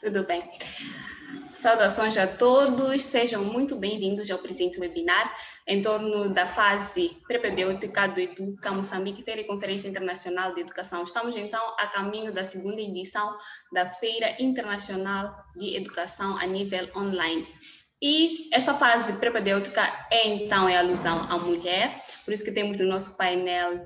Tudo bem. Saudações a todos, sejam muito bem-vindos ao presente webinar em torno da fase pré-pedêutica do Educa Moçambique, Feira e Conferência Internacional de Educação. Estamos então a caminho da segunda edição da Feira Internacional de Educação a nível online. E esta fase pré-pedêutica então é alusão à mulher, por isso que temos no nosso painel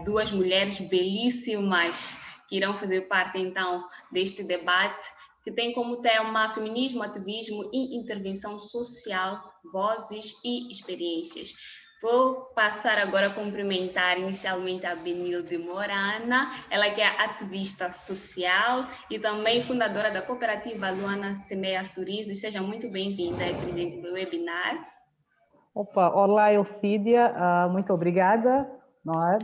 duas mulheres belíssimas que irão fazer parte então deste debate, que tem como tema feminismo, ativismo e intervenção social, vozes e experiências. Vou passar agora a cumprimentar inicialmente a Benilde Morana, ela que é ativista social e também fundadora da cooperativa Luana Semeia Sorrisos. Seja muito bem-vinda, presente do webinar. Opa, olá Elcídia, muito obrigada. Não é?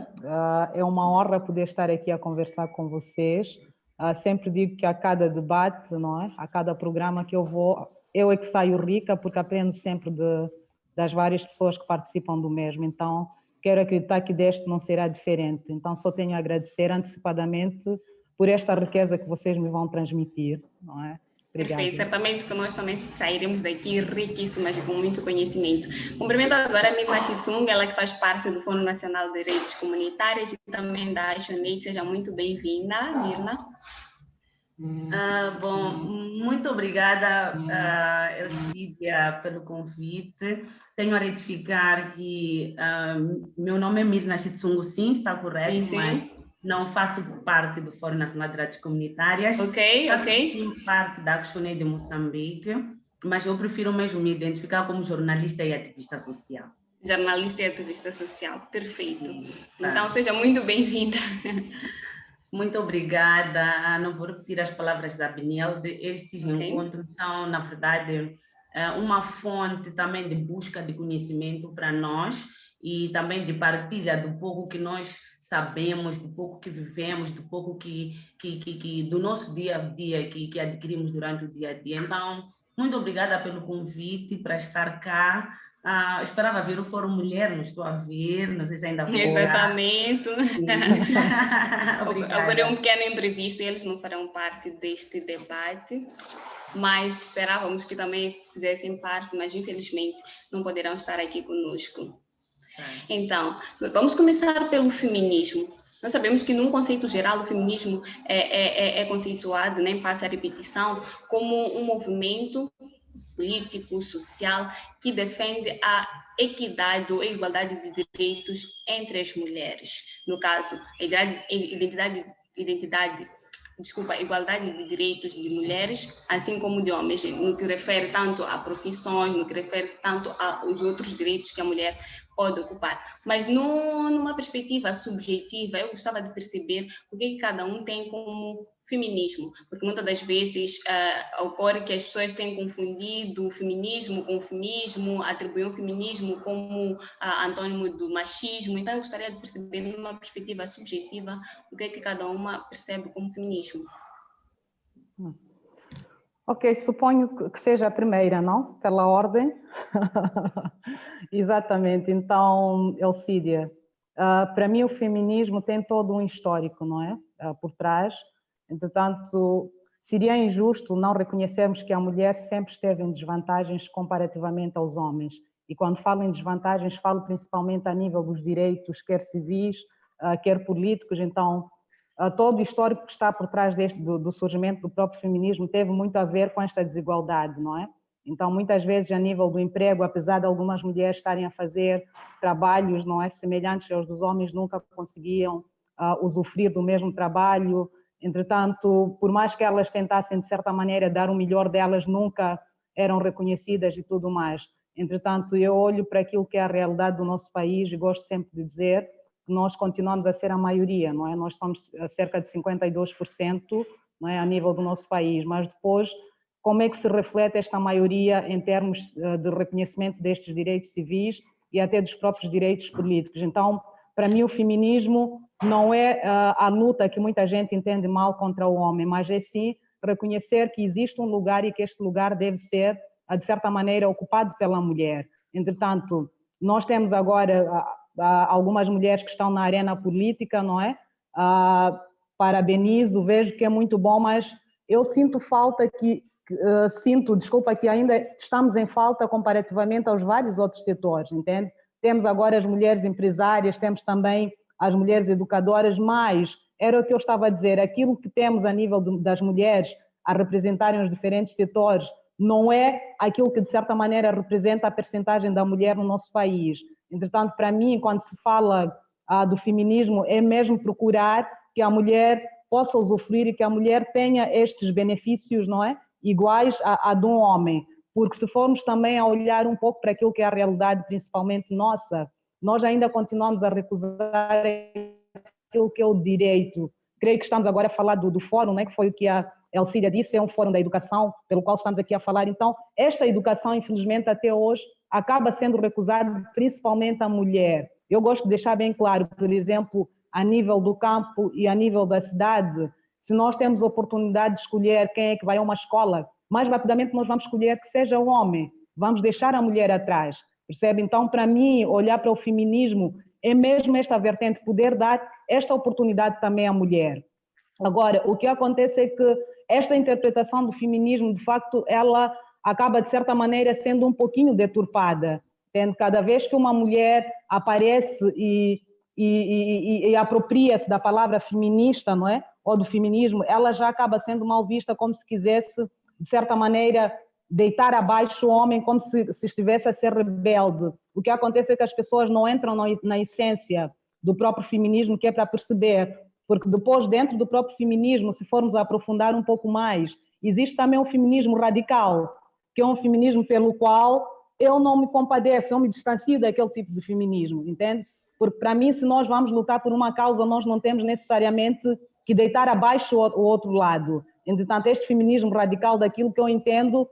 É uma honra poder estar aqui a conversar com vocês. Sempre digo que a cada debate, não é? A cada programa que eu vou, eu é que saio rica, porque aprendo sempre das várias pessoas que participam do mesmo. Então, quero acreditar que deste não será diferente. Então, só tenho a agradecer antecipadamente por esta riqueza que vocês me vão transmitir, não é? Obrigada. Perfeito, certamente que nós também sairemos daqui riquíssimas e com muito conhecimento. Cumprimento agora a Mirna Chitsung, ela que faz parte do Fundo Nacional de Redes Comunitárias e também da ActionAid. Seja muito bem-vinda, Mirna. Bom, muito obrigada, Elcídia, pelo convite. Tenho a retificar que meu nome é Mirna Chitsung, sim, está correto, sim. Mas não faço parte do Fórum Nacional de Redes Comunitárias. Ok. Faço parte da ActionAid de Moçambique, mas eu prefiro mesmo me identificar como jornalista e ativista social. Jornalista e ativista social, perfeito. Sim, tá. Então, seja muito bem-vinda. Muito obrigada. Não vou repetir as palavras da Benilde. Estes encontros são, na verdade, uma fonte também de busca de conhecimento para nós e também de partilha do pouco que nós sabemos, do pouco que vivemos, do pouco do nosso dia a dia que adquirimos durante o dia a dia. Então, muito obrigada pelo convite para estar cá. Esperava ver o Fórum Mulher, não estou a ver, não sei se ainda vou. Exatamente. Agora é um pequeno imprevisto e eles não farão parte deste debate, mas esperávamos que também fizessem parte, mas infelizmente não poderão estar aqui conosco. Então, vamos começar pelo feminismo. Nós sabemos que, num conceito geral, o feminismo é conceituado, nem passa a repetição, como um movimento político, social, que defende a equidade ou a igualdade de direitos entre as mulheres. No caso, a igualdade de direitos de mulheres, assim como de homens, no que refere tanto a profissões, no que refere tanto aos outros direitos que a mulher pode ocupar. Mas numa perspectiva subjetiva, eu gostava de perceber o que cada um tem como feminismo, porque muitas das vezes ocorre que as pessoas têm confundido o feminismo com o feminismo, atribuem o feminismo como antônimo do machismo. Então, eu gostaria de perceber, numa perspectiva subjetiva, o que cada uma percebe como feminismo. Ok, suponho que seja a primeira, não? Pela ordem. Exatamente. Então, Elcídia, para mim o feminismo tem todo um histórico, não é? Por trás. Entretanto, seria injusto não reconhecermos que a mulher sempre esteve em desvantagens comparativamente aos homens. E quando falo em desvantagens, falo principalmente a nível dos direitos, quer civis, quer políticos. Então, todo o histórico que está por trás do surgimento do próprio feminismo teve muito a ver com esta desigualdade, não é? Então, muitas vezes, a nível do emprego, apesar de algumas mulheres estarem a fazer trabalhos, não é, semelhantes aos dos homens, nunca conseguiam usufruir do mesmo trabalho. Entretanto, por mais que elas tentassem, de certa maneira, dar o melhor delas, nunca eram reconhecidas e tudo mais. Entretanto, eu olho para aquilo que é a realidade do nosso país e gosto sempre de dizer que nós continuamos a ser a maioria, não é? Nós somos cerca de 52%, não é, a nível do nosso país, mas depois, como é que se reflete esta maioria em termos de reconhecimento destes direitos civis e até dos próprios direitos políticos? Então, para mim, o feminismo não é a luta que muita gente entende mal contra o homem, mas é sim reconhecer que existe um lugar e que este lugar deve ser, de certa maneira, ocupado pela mulher. Entretanto, nós temos agora algumas mulheres que estão na arena política, não é? Parabenizo, vejo que é muito bom, mas eu sinto falta desculpa, que ainda estamos em falta comparativamente aos vários outros setores, entende? Temos agora as mulheres empresárias, temos também as mulheres educadoras, mas era o que eu estava a dizer, aquilo que temos a nível das mulheres a representarem os diferentes setores não é aquilo que, de certa maneira, representa a percentagem da mulher no nosso país. Entretanto, para mim, quando se fala do feminismo, é mesmo procurar que a mulher possa usufruir e que a mulher tenha estes benefícios, não é? Iguais a de um homem. Porque se formos também a olhar um pouco para aquilo que é a realidade, principalmente nossa, nós ainda continuamos a recusar aquilo que é o direito. Creio que estamos agora a falar do fórum, né, que foi o que a Elcídia disse, é um fórum da educação, pelo qual estamos aqui a falar. Então, esta educação, infelizmente, até hoje, acaba sendo recusada principalmente à mulher. Eu gosto de deixar bem claro, por exemplo, a nível do campo e a nível da cidade, se nós temos a oportunidade de escolher quem é que vai a uma escola, mais rapidamente nós vamos escolher que seja um homem, vamos deixar a mulher atrás, percebe? Então, para mim, olhar para o feminismo é mesmo esta vertente, poder dar esta oportunidade também à mulher. Agora, o que acontece é que esta interpretação do feminismo, de facto, ela acaba, de certa maneira, sendo um pouquinho deturpada. Entende? Cada vez que uma mulher aparece e apropria-se da palavra feminista, não é? Ou do feminismo, ela já acaba sendo mal vista, como se quisesse, de certa maneira, deitar abaixo o homem, como se estivesse a ser rebelde. O que acontece é que as pessoas não entram na essência do próprio feminismo, que é para perceber, porque depois, dentro do próprio feminismo, se formos a aprofundar um pouco mais, existe também um feminismo radical, que é um feminismo pelo qual eu não me compadeço, eu me distancio daquele tipo de feminismo, entende? Porque para mim, se nós vamos lutar por uma causa, nós não temos necessariamente que deitar abaixo o outro lado. Entretanto, este feminismo radical, daquilo que eu entendo,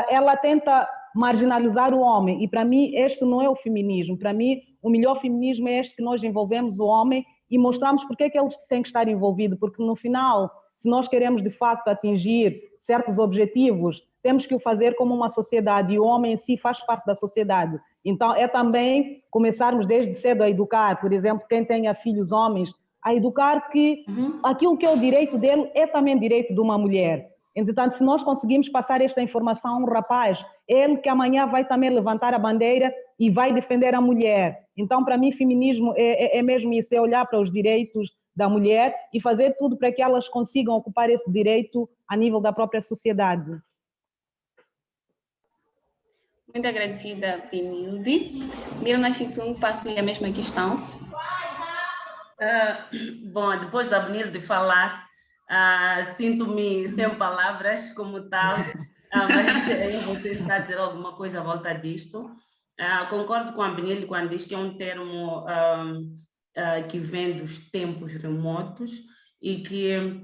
ela tenta marginalizar o homem, e para mim este não é o feminismo. Para mim o melhor feminismo é este, que nós envolvemos o homem e mostramos porque é que ele tem que estar envolvido, porque no final, se nós queremos de facto atingir certos objetivos, temos que o fazer como uma sociedade, e o homem em si faz parte da sociedade. Então é também começarmos desde cedo a educar, por exemplo, quem tenha filhos homens, a educar que aquilo que é o direito dele é também direito de uma mulher. Entretanto, se nós conseguimos passar esta informação a um rapaz, ele que amanhã vai também levantar a bandeira e vai defender a mulher. Então, para mim, feminismo é mesmo isso, é olhar para os direitos da mulher e fazer tudo para que elas consigam ocupar esse direito a nível da própria sociedade. Muito agradecida, Benilde. Mirna Chitung, passo-lhe a mesma questão. Bom, depois da Benilde falar, sinto-me sem palavras como tal, mas eu vou tentar dizer alguma coisa à volta disto. Concordo com a Benilde quando diz que é um termo que vem dos tempos remotos e que,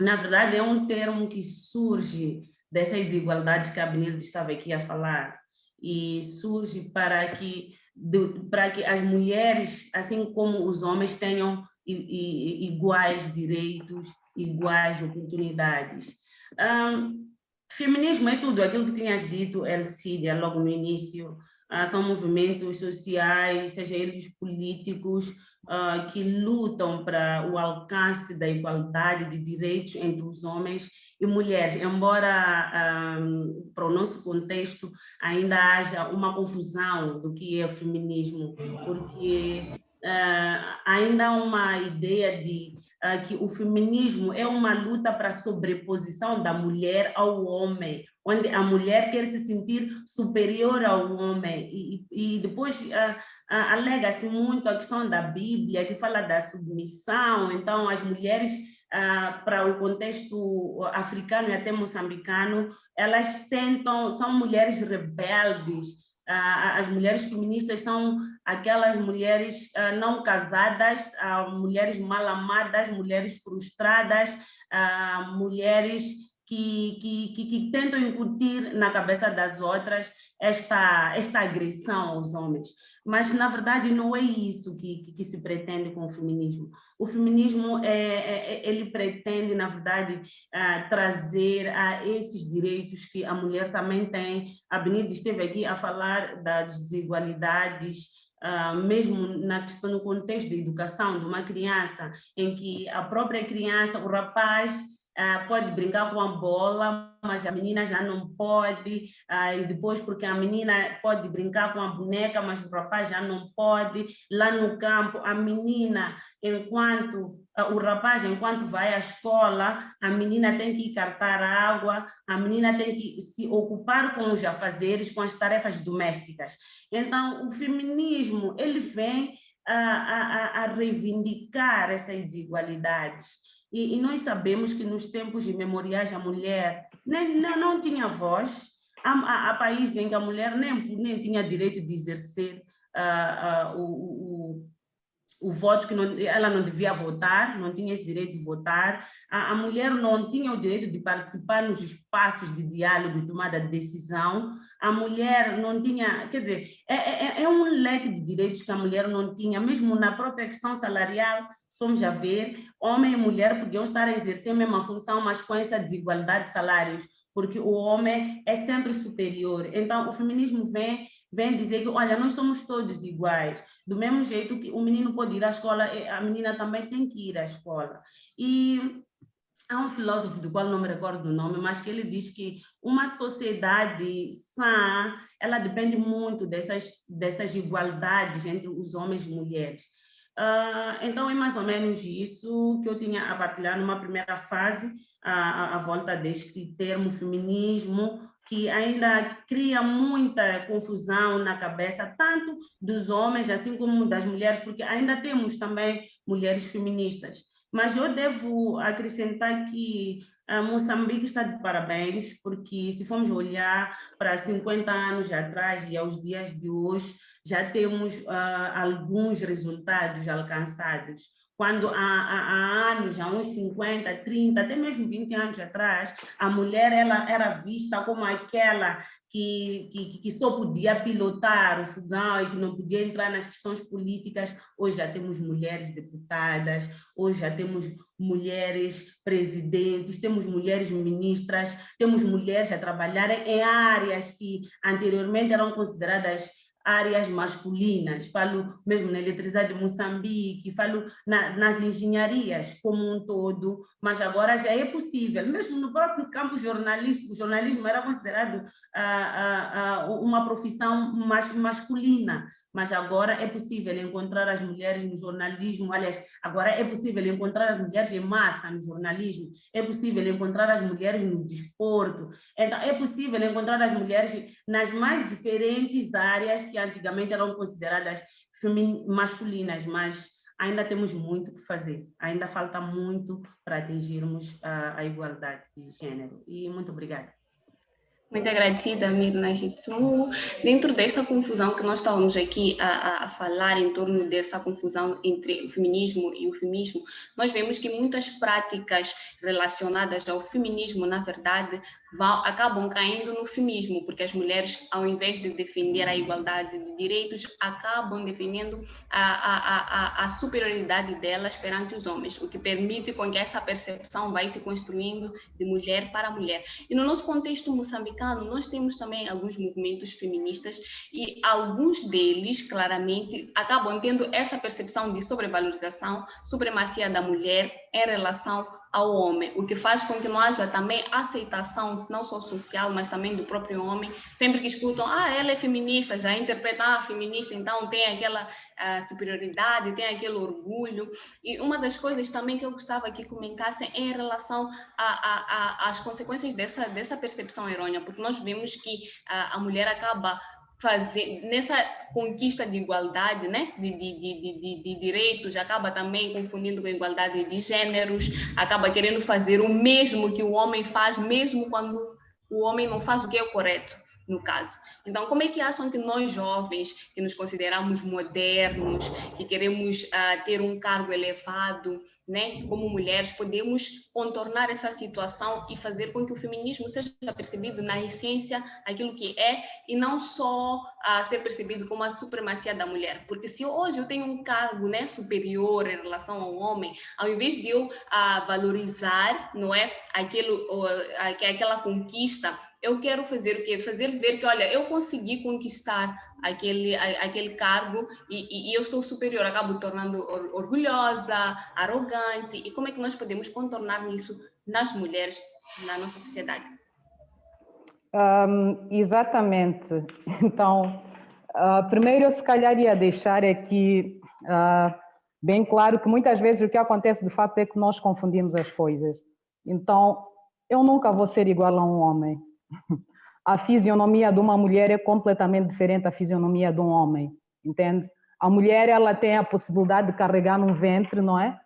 na verdade, é um termo que surge dessas desigualdades que a Benilde estava aqui a falar, e surge para que as mulheres, assim como os homens, tenham iguais direitos, iguais oportunidades. Feminismo é tudo aquilo que tinhas dito, Elcídia, logo no início. São movimentos sociais, seja eles políticos, que lutam para o alcance da igualdade de direitos entre os homens e mulheres, embora para o nosso contexto ainda haja uma confusão do que é o feminismo, porque ainda há uma ideia de que o feminismo é uma luta para a sobreposição da mulher ao homem, onde a mulher quer se sentir superior ao homem, e depois alega-se muito a questão da Bíblia, que fala da submissão. Então as mulheres, para o contexto africano e até moçambicano, elas são mulheres rebeldes. As mulheres feministas são aquelas mulheres não casadas, mulheres mal amadas, mulheres frustradas, mulheres que tentam incutir na cabeça das outras esta agressão aos homens. Mas, na verdade, não é isso que se pretende com o feminismo. O feminismo, ele pretende, na verdade, trazer esses direitos que a mulher também tem. A Benilde esteve aqui a falar das desigualdades, mesmo na questão, no contexto de educação de uma criança, em que a própria criança, o rapaz, pode brincar com a bola, mas a menina já não pode, e depois porque a menina pode brincar com a boneca, mas o rapaz já não pode. Lá no campo, a menina, o rapaz, enquanto vai à escola, a menina tem que ir cartar água, a menina tem que se ocupar com os afazeres, com as tarefas domésticas. Então, o feminismo, ele vem a reivindicar essas desigualdades. E nós sabemos que nos tempos imemoriais a mulher não tinha voz. Há países em que a mulher nem tinha direito de exercer o voto, que ela não devia votar, não tinha esse direito de votar. A mulher não tinha o direito de participar nos espaços de diálogo e tomada de decisão. A mulher não tinha, quer dizer, é um leque de direitos que a mulher não tinha, mesmo na própria questão salarial, somos a ver, homem e mulher podiam estar a exercer a mesma função, mas com essa desigualdade de salários, porque o homem é sempre superior. Então, o feminismo vem dizer que, olha, nós somos todos iguais. Do mesmo jeito que o menino pode ir à escola, a menina também tem que ir à escola. E há um filósofo do qual não me recordo o nome, mas que ele diz que uma sociedade sã, ela depende muito dessas igualdades entre os homens e mulheres. Então, é mais ou menos isso que eu tinha a partilhar numa primeira fase, à volta deste termo feminismo, que ainda cria muita confusão na cabeça, tanto dos homens, assim como das mulheres, porque ainda temos também mulheres feministas. Mas eu devo acrescentar que Moçambique está de parabéns, porque se formos olhar para 50 anos atrás e aos dias de hoje, já temos alguns resultados alcançados. Quando há anos, há uns 50, 30, até mesmo 20 anos atrás, a mulher ela era vista como aquela que só podia pilotar o fogão e que não podia entrar nas questões políticas. Hoje já temos mulheres deputadas, hoje já temos mulheres presidentes, temos mulheres ministras, temos mulheres a trabalhar em áreas que anteriormente eram consideradas áreas masculinas, falo mesmo na eletricidade de Moçambique, falo nas engenharias como um todo, mas agora já é possível, mesmo no próprio campo jornalístico, o jornalismo era considerado uma profissão masculina, mas agora é possível encontrar as mulheres no jornalismo, aliás, agora é possível encontrar as mulheres em massa no jornalismo, é possível encontrar as mulheres no desporto, então é possível encontrar as mulheres nas mais diferentes áreas que antigamente eram consideradas masculinas, mas ainda temos muito que fazer, ainda falta muito para atingirmos a igualdade de gênero. E muito obrigada. Muito agradecida, Mirna Jitsu. Dentro desta confusão que nós estávamos aqui a falar em torno dessa confusão entre o feminismo e o feminismo, nós vemos que muitas práticas relacionadas ao feminismo, na verdade, acabam caindo no feminismo, porque as mulheres, ao invés de defender a igualdade de direitos, acabam defendendo a superioridade delas perante os homens, o que permite com que essa percepção vai se construindo de mulher para mulher. E no nosso contexto moçambicano, nós temos também alguns movimentos feministas e alguns deles, claramente, acabam tendo essa percepção de sobrevalorização, supremacia da mulher em relação ao homem, o que faz com que não haja também aceitação, não só social, mas também do próprio homem, sempre que escutam, ela é feminista, já interpretam, feminista, então tem aquela superioridade, tem aquele orgulho. E uma das coisas também que eu gostava que comentassem é em relação às consequências dessa percepção errônea, porque nós vemos que a mulher acaba nessa conquista de igualdade, né, de direitos, acaba também confundindo com a igualdade de gêneros, acaba querendo fazer o mesmo que o homem faz, mesmo quando o homem não faz o que é o correto, no caso. Então, como é que acham que nós jovens, que nos consideramos modernos, que queremos ter um cargo elevado, né, como mulheres, podemos contornar essa situação e fazer com que o feminismo seja percebido na essência, aquilo que é, e não só ser percebido como a supremacia da mulher? Porque se hoje eu tenho um cargo, né, superior em relação ao homem, ao invés de eu valorizar, não é, aquela conquista, eu quero fazer o quê? Fazer ver que, olha, eu consegui conquistar aquele cargo e eu estou superior, acabo tornando orgulhosa, arrogante. E como é que nós podemos contornar isso nas mulheres na nossa sociedade? Exatamente. Então, primeiro eu se calhar ia deixar aqui bem claro que muitas vezes o que acontece de facto é que nós confundimos as coisas. Então, eu nunca vou ser igual a um homem. A fisionomia de uma mulher é completamente diferente da fisionomia de um homem, entende? A mulher, ela tem a possibilidade de carregar num ventre, não é?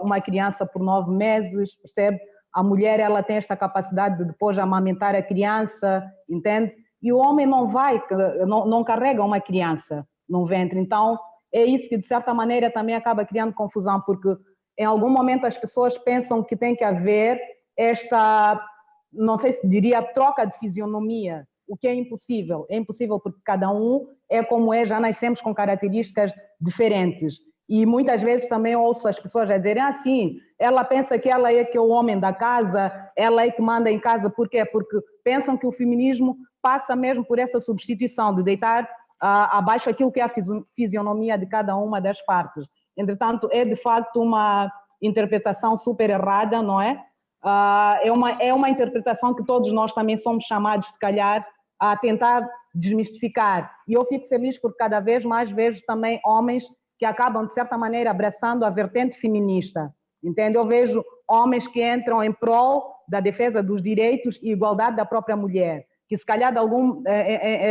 Uma criança por 9 meses, percebe? A mulher, ela tem esta capacidade de depois amamentar a criança, entende? E o homem não carrega uma criança num ventre. Então, é isso que, de certa maneira, também acaba criando confusão, porque em algum momento as pessoas pensam que tem que haver esta, não sei se diria, troca de fisionomia, o que é impossível. É impossível porque cada um é como é, já nascemos com características diferentes. E muitas vezes também ouço as pessoas a dizerem assim, ela pensa que ela é que é o homem da casa, ela é que manda em casa. Por quê? Porque pensam que o feminismo passa mesmo por essa substituição de deitar abaixo aquilo que é a fisionomia de cada uma das partes. Entretanto, é de facto uma interpretação super errada, não é? É uma interpretação que todos nós também somos chamados, se calhar, a tentar desmistificar. E eu fico feliz porque cada vez mais vejo também homens que acabam, de certa maneira, abraçando a vertente feminista. Entende? Eu vejo homens que entram em prol da defesa dos direitos e igualdade da própria mulher, que se calhar,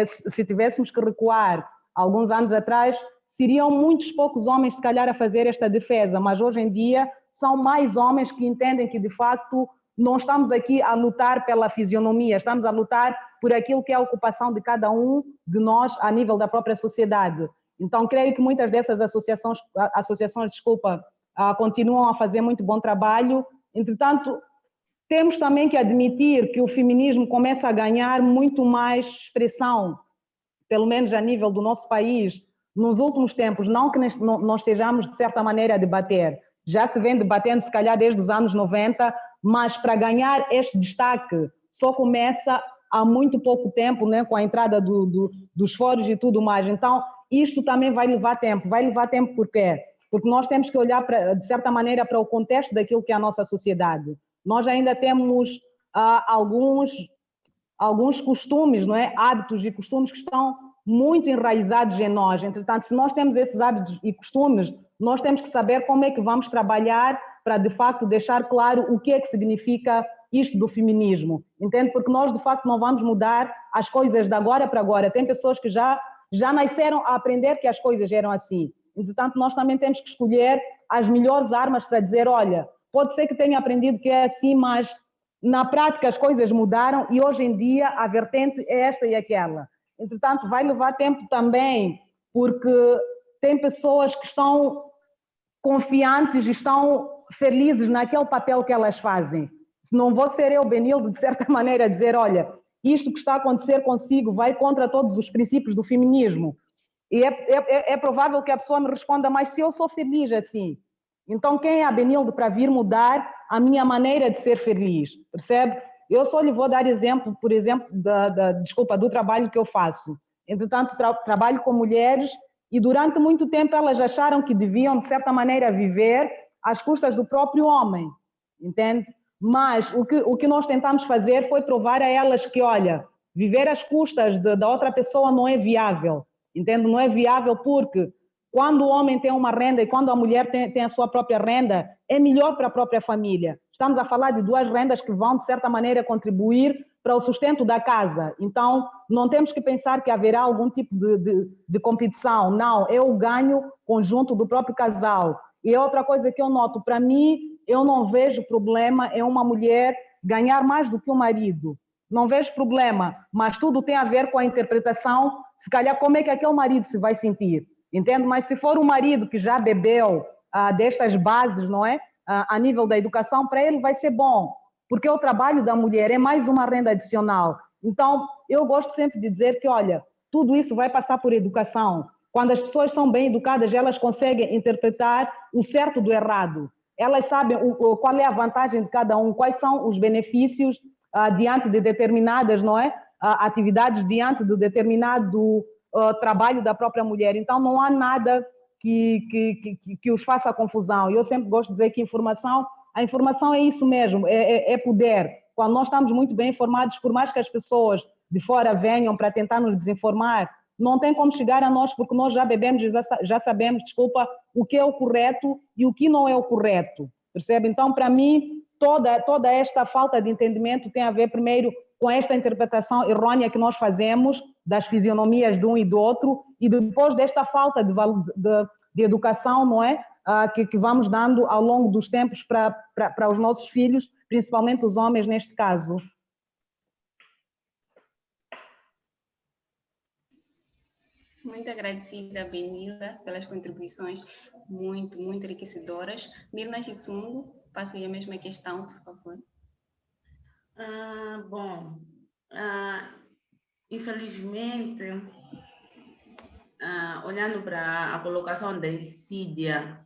se tivéssemos que recuar alguns anos atrás, seriam muitos poucos homens, se calhar, a fazer esta defesa, mas hoje em dia são mais homens que entendem que, de facto, não estamos aqui a lutar pela fisionomia, estamos a lutar por aquilo que é a ocupação de cada um de nós a nível da própria sociedade. Então, creio que muitas dessas associações, continuam a fazer muito bom trabalho. Entretanto, temos também que admitir que o feminismo começa a ganhar muito mais expressão, pelo menos a nível do nosso país, nos últimos tempos. Não que nós estejamos, de certa maneira, a debater. Já se vem debatendo, se calhar, desde os anos 90, mas para ganhar este destaque só começa há muito pouco tempo, né, com a entrada dos fóruns e tudo mais. Então, isto também vai levar tempo. Vai levar tempo por quê? Porque nós temos que olhar, de certa maneira, para o contexto daquilo que é a nossa sociedade. Nós ainda temos alguns costumes, não é? Hábitos e costumes que estão muito enraizados em nós. Entretanto, se nós temos esses hábitos e costumes, nós temos que saber como é que vamos trabalhar para, de facto, deixar claro o que é que significa isto do feminismo. Entende? Porque nós, de facto, não vamos mudar as coisas de agora para agora. Tem pessoas que já nasceram a aprender que as coisas eram assim. Entretanto, nós também temos que escolher as melhores armas para dizer, olha, pode ser que tenha aprendido que é assim, mas na prática as coisas mudaram e hoje em dia a vertente é esta e aquela. Entretanto, vai levar tempo também, porque tem pessoas que estão confiantes e estão felizes naquele papel que elas fazem. Não vou ser eu, Benilde, de certa maneira, dizer, olha, isto que está a acontecer consigo vai contra todos os princípios do feminismo. E é provável que a pessoa me responda, mas se eu sou feliz assim, então quem é a Benilde para vir mudar a minha maneira de ser feliz? Percebe? Eu só lhe vou dar exemplo, por exemplo, do trabalho que eu faço. Entretanto, trabalho com mulheres e durante muito tempo elas acharam que deviam, de certa maneira, viver às custas do próprio homem, entende? Mas o que nós tentamos fazer foi provar a elas que, olha, viver às custas da outra pessoa não é viável, entende? Não é viável porque quando o homem tem uma renda e quando a mulher tem a sua própria renda, é melhor para a própria família. Estamos a falar de duas rendas que vão, de certa maneira, contribuir para o sustento da casa. Então, não temos que pensar que haverá algum tipo de competição. Não, é o ganho conjunto do próprio casal. E outra coisa que eu noto, para mim, eu não vejo problema em uma mulher ganhar mais do que o marido. Não vejo problema, mas tudo tem a ver com a interpretação, se calhar como é que aquele marido se vai sentir. Entende? Mas se for um marido que já bebeu destas bases, não é? A nível da educação, para ele vai ser bom, porque o trabalho da mulher é mais uma renda adicional. Então, eu gosto sempre de dizer que, olha, tudo isso vai passar por educação. Quando as pessoas são bem educadas, elas conseguem interpretar o certo do errado. Elas sabem qual é a vantagem de cada um, quais são os benefícios diante de determinadas, não é? Atividades, diante de determinado trabalho da própria mulher. Então, não há nada que os faça confusão. Eu sempre gosto de dizer que informação A informação é isso mesmo, é poder. Quando nós estamos muito bem informados, por mais que as pessoas de fora venham para tentar nos desinformar, não tem como chegar a nós, porque nós já bebemos e já sabemos, desculpa, o que é o correto e o que não é o correto, percebe? Então, para mim, toda esta falta de entendimento tem a ver, primeiro, com esta interpretação errônea que nós fazemos das fisionomias de um e do outro, e depois desta falta de educação, não é? Que vamos dando ao longo dos tempos para os nossos filhos, principalmente os homens neste caso. Muito agradecida, Benilda, pelas contribuições muito enriquecedoras. Mirna Chitsungu, passe a mesma questão, por favor. Infelizmente, olhando para a colocação da Cídia,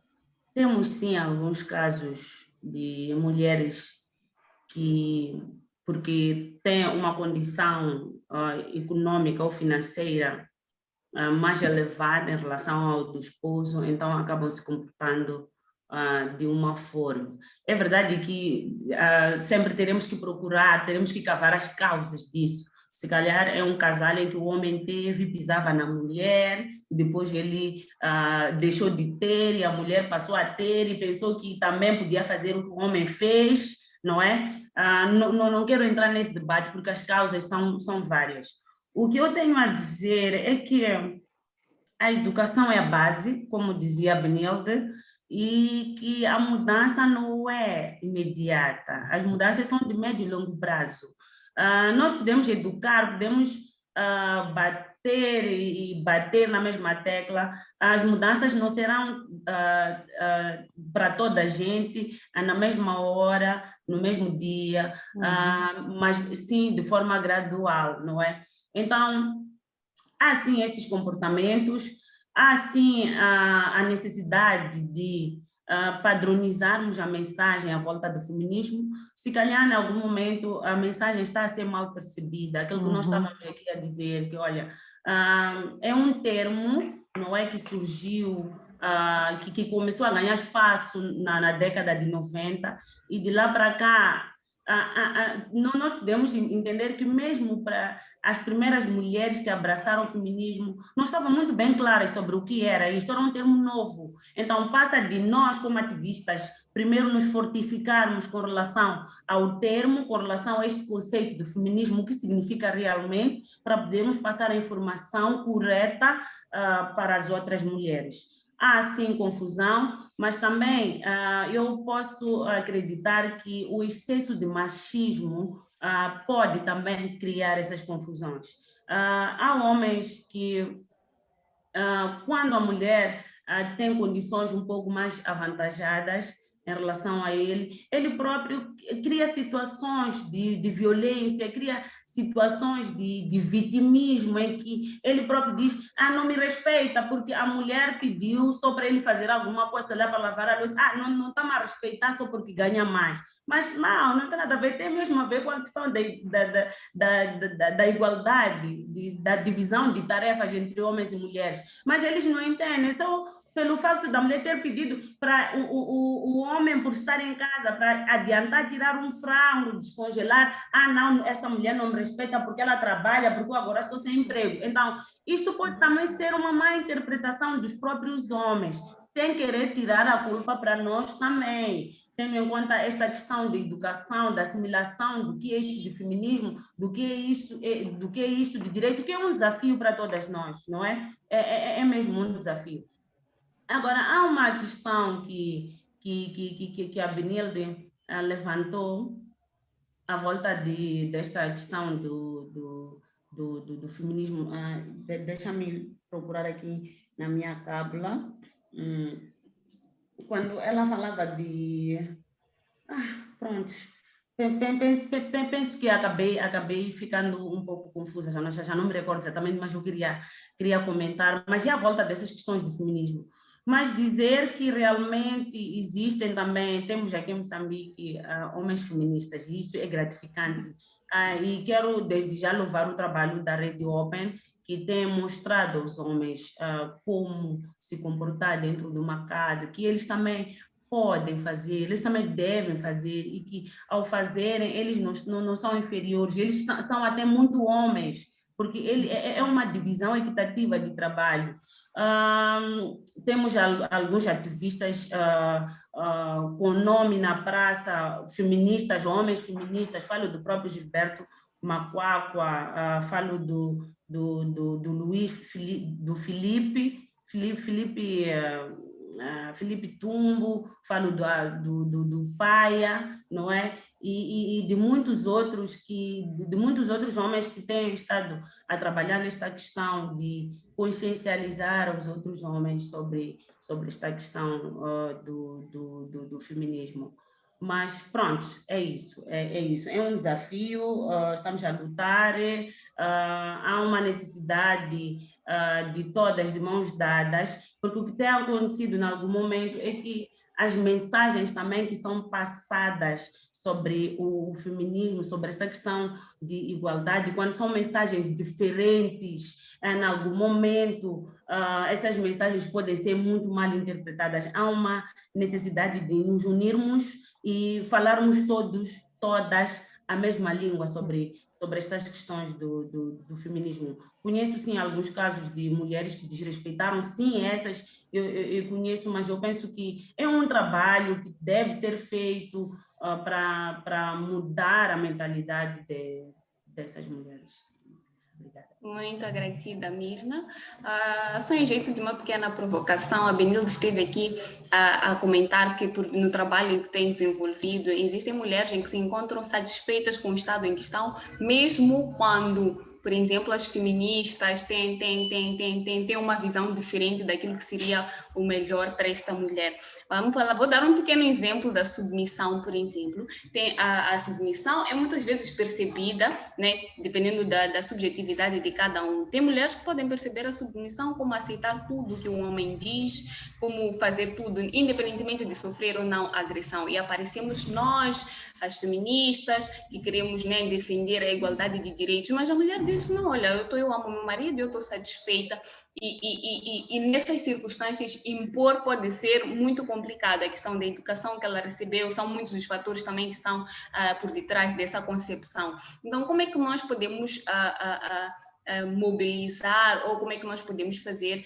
temos sim alguns casos de mulheres que, porque têm uma condição econômica ou financeira mais elevada em relação ao do esposo, então acabam se comportando de uma forma. É verdade que sempre teremos que procurar, teremos que cavar as causas disso. Se calhar é um casal em que o homem pisava na mulher, depois ele deixou de ter e a mulher passou a ter e pensou que também podia fazer o que o homem fez, não é? Não quero entrar nesse debate porque as causas são várias. O que eu tenho a dizer é que a educação é a base, como dizia a Benilde, e que a mudança não é imediata. As mudanças são de médio e longo prazo. Nós podemos educar, podemos bater e bater na mesma tecla. As mudanças não serão para toda a gente na mesma hora, no mesmo dia, mas sim de forma gradual, não é? Então, há sim esses comportamentos, há sim a necessidade de padronizarmos a mensagem à volta do feminismo. Se calhar, em algum momento, a mensagem está a ser mal percebida, aquilo que nós estávamos aqui a dizer, que, olha, é um termo, não é, que surgiu, que começou a ganhar espaço na década de 90, e de lá para cá, nós podemos entender que mesmo para as primeiras mulheres que abraçaram o feminismo, não estavam muito bem claras sobre o que era, isto era um termo novo. Então passa de nós como ativistas primeiro nos fortificarmos com relação ao termo, com relação a este conceito de feminismo, o que significa realmente, para podermos passar a informação correta para as outras mulheres. Há sim confusão, mas também eu posso acreditar que o excesso de machismo pode também criar essas confusões. Há homens que, quando a mulher tem condições um pouco mais avantajadas em relação a ele próprio cria situações de violência, cria situações de vitimismo, em que ele próprio diz, não me respeita, porque a mulher pediu só para ele fazer alguma coisa lá para lavar a louça, não está-me a respeitar só porque ganha mais. Mas não tem nada a ver, tem mesmo a ver com a questão da igualdade, da divisão de tarefas entre homens e mulheres. Mas eles não entendem, só pelo facto da mulher ter pedido para o homem, por estar em casa, para adiantar, tirar um frango, descongelar, não, essa mulher não me respeita porque ela trabalha, porque eu agora estou sem emprego. Então, isto pode também ser uma má interpretação dos próprios homens, sem querer tirar a culpa para nós também, tendo em conta esta questão de educação, da assimilação do que é isto de feminismo, do que é isto de direito, que é um desafio para todas nós, não é? É mesmo um desafio. Agora, há uma questão que a Benilde levantou à volta desta questão do feminismo. Deixa-me procurar aqui na minha cábula. Quando ela falava de... pronto. Penso que acabei ficando um pouco confusa, já não me recordo exatamente, mas eu queria comentar. Mas é à volta dessas questões de feminismo. Mas dizer que realmente existem também, temos aqui em Moçambique homens feministas, e isso é gratificante. E quero desde já louvar o trabalho da Rede Open, que tem mostrado aos homens como se comportar dentro de uma casa, que eles também podem fazer, eles também devem fazer, e que ao fazerem, eles não são inferiores, eles são até muito homens, porque é uma divisão equitativa de trabalho. Temos alguns ativistas com nome na praça, feministas, homens feministas, falo do próprio Gilberto Macuacua, falo do Luiz, do Felipe Tumbo, falo do Paia, não é? E de muitos outros homens que têm estado a trabalhar nesta questão de consciencializar os outros homens sobre esta questão do feminismo. Mas pronto, é isso. É um desafio, estamos a lutar, há uma necessidade de todas de mãos dadas, porque o que tem acontecido em algum momento é que as mensagens também que são passadas sobre o feminismo, sobre essa questão de igualdade, quando são mensagens diferentes, em algum momento, essas mensagens podem ser muito mal interpretadas. Há uma necessidade de nos unirmos e falarmos todas a mesma língua sobre estas questões do feminismo. Conheço, sim, alguns casos de mulheres que desrespeitaram, sim, essas eu conheço, mas eu penso que é um trabalho que deve ser feito para mudar a mentalidade dessas mulheres. Obrigada. Muito agradecida, Mirna. Só em jeito de uma pequena provocação, a Benilde esteve aqui a comentar que no trabalho que tem desenvolvido, existem mulheres em que se encontram satisfeitas com o estado em que estão, mesmo quando, por exemplo, as feministas têm uma visão diferente daquilo que seria o melhor para esta mulher. Vou dar um pequeno exemplo da submissão, por exemplo. A submissão é muitas vezes percebida, né, dependendo da subjetividade de cada um. Tem mulheres que podem perceber a submissão como aceitar tudo que um homem diz, como fazer tudo, independentemente de sofrer ou não agressão. E aparecemos nós, as feministas, que queremos, né, defender a igualdade de direitos, mas a mulher diz que não, olha, eu amo meu marido, eu estou satisfeita, e nessas circunstâncias impor pode ser muito complicado. A questão da educação que ela recebeu, são muitos os fatores também que estão por detrás dessa concepção. Então, como é que nós podemos mobilizar, ou como é que nós podemos fazer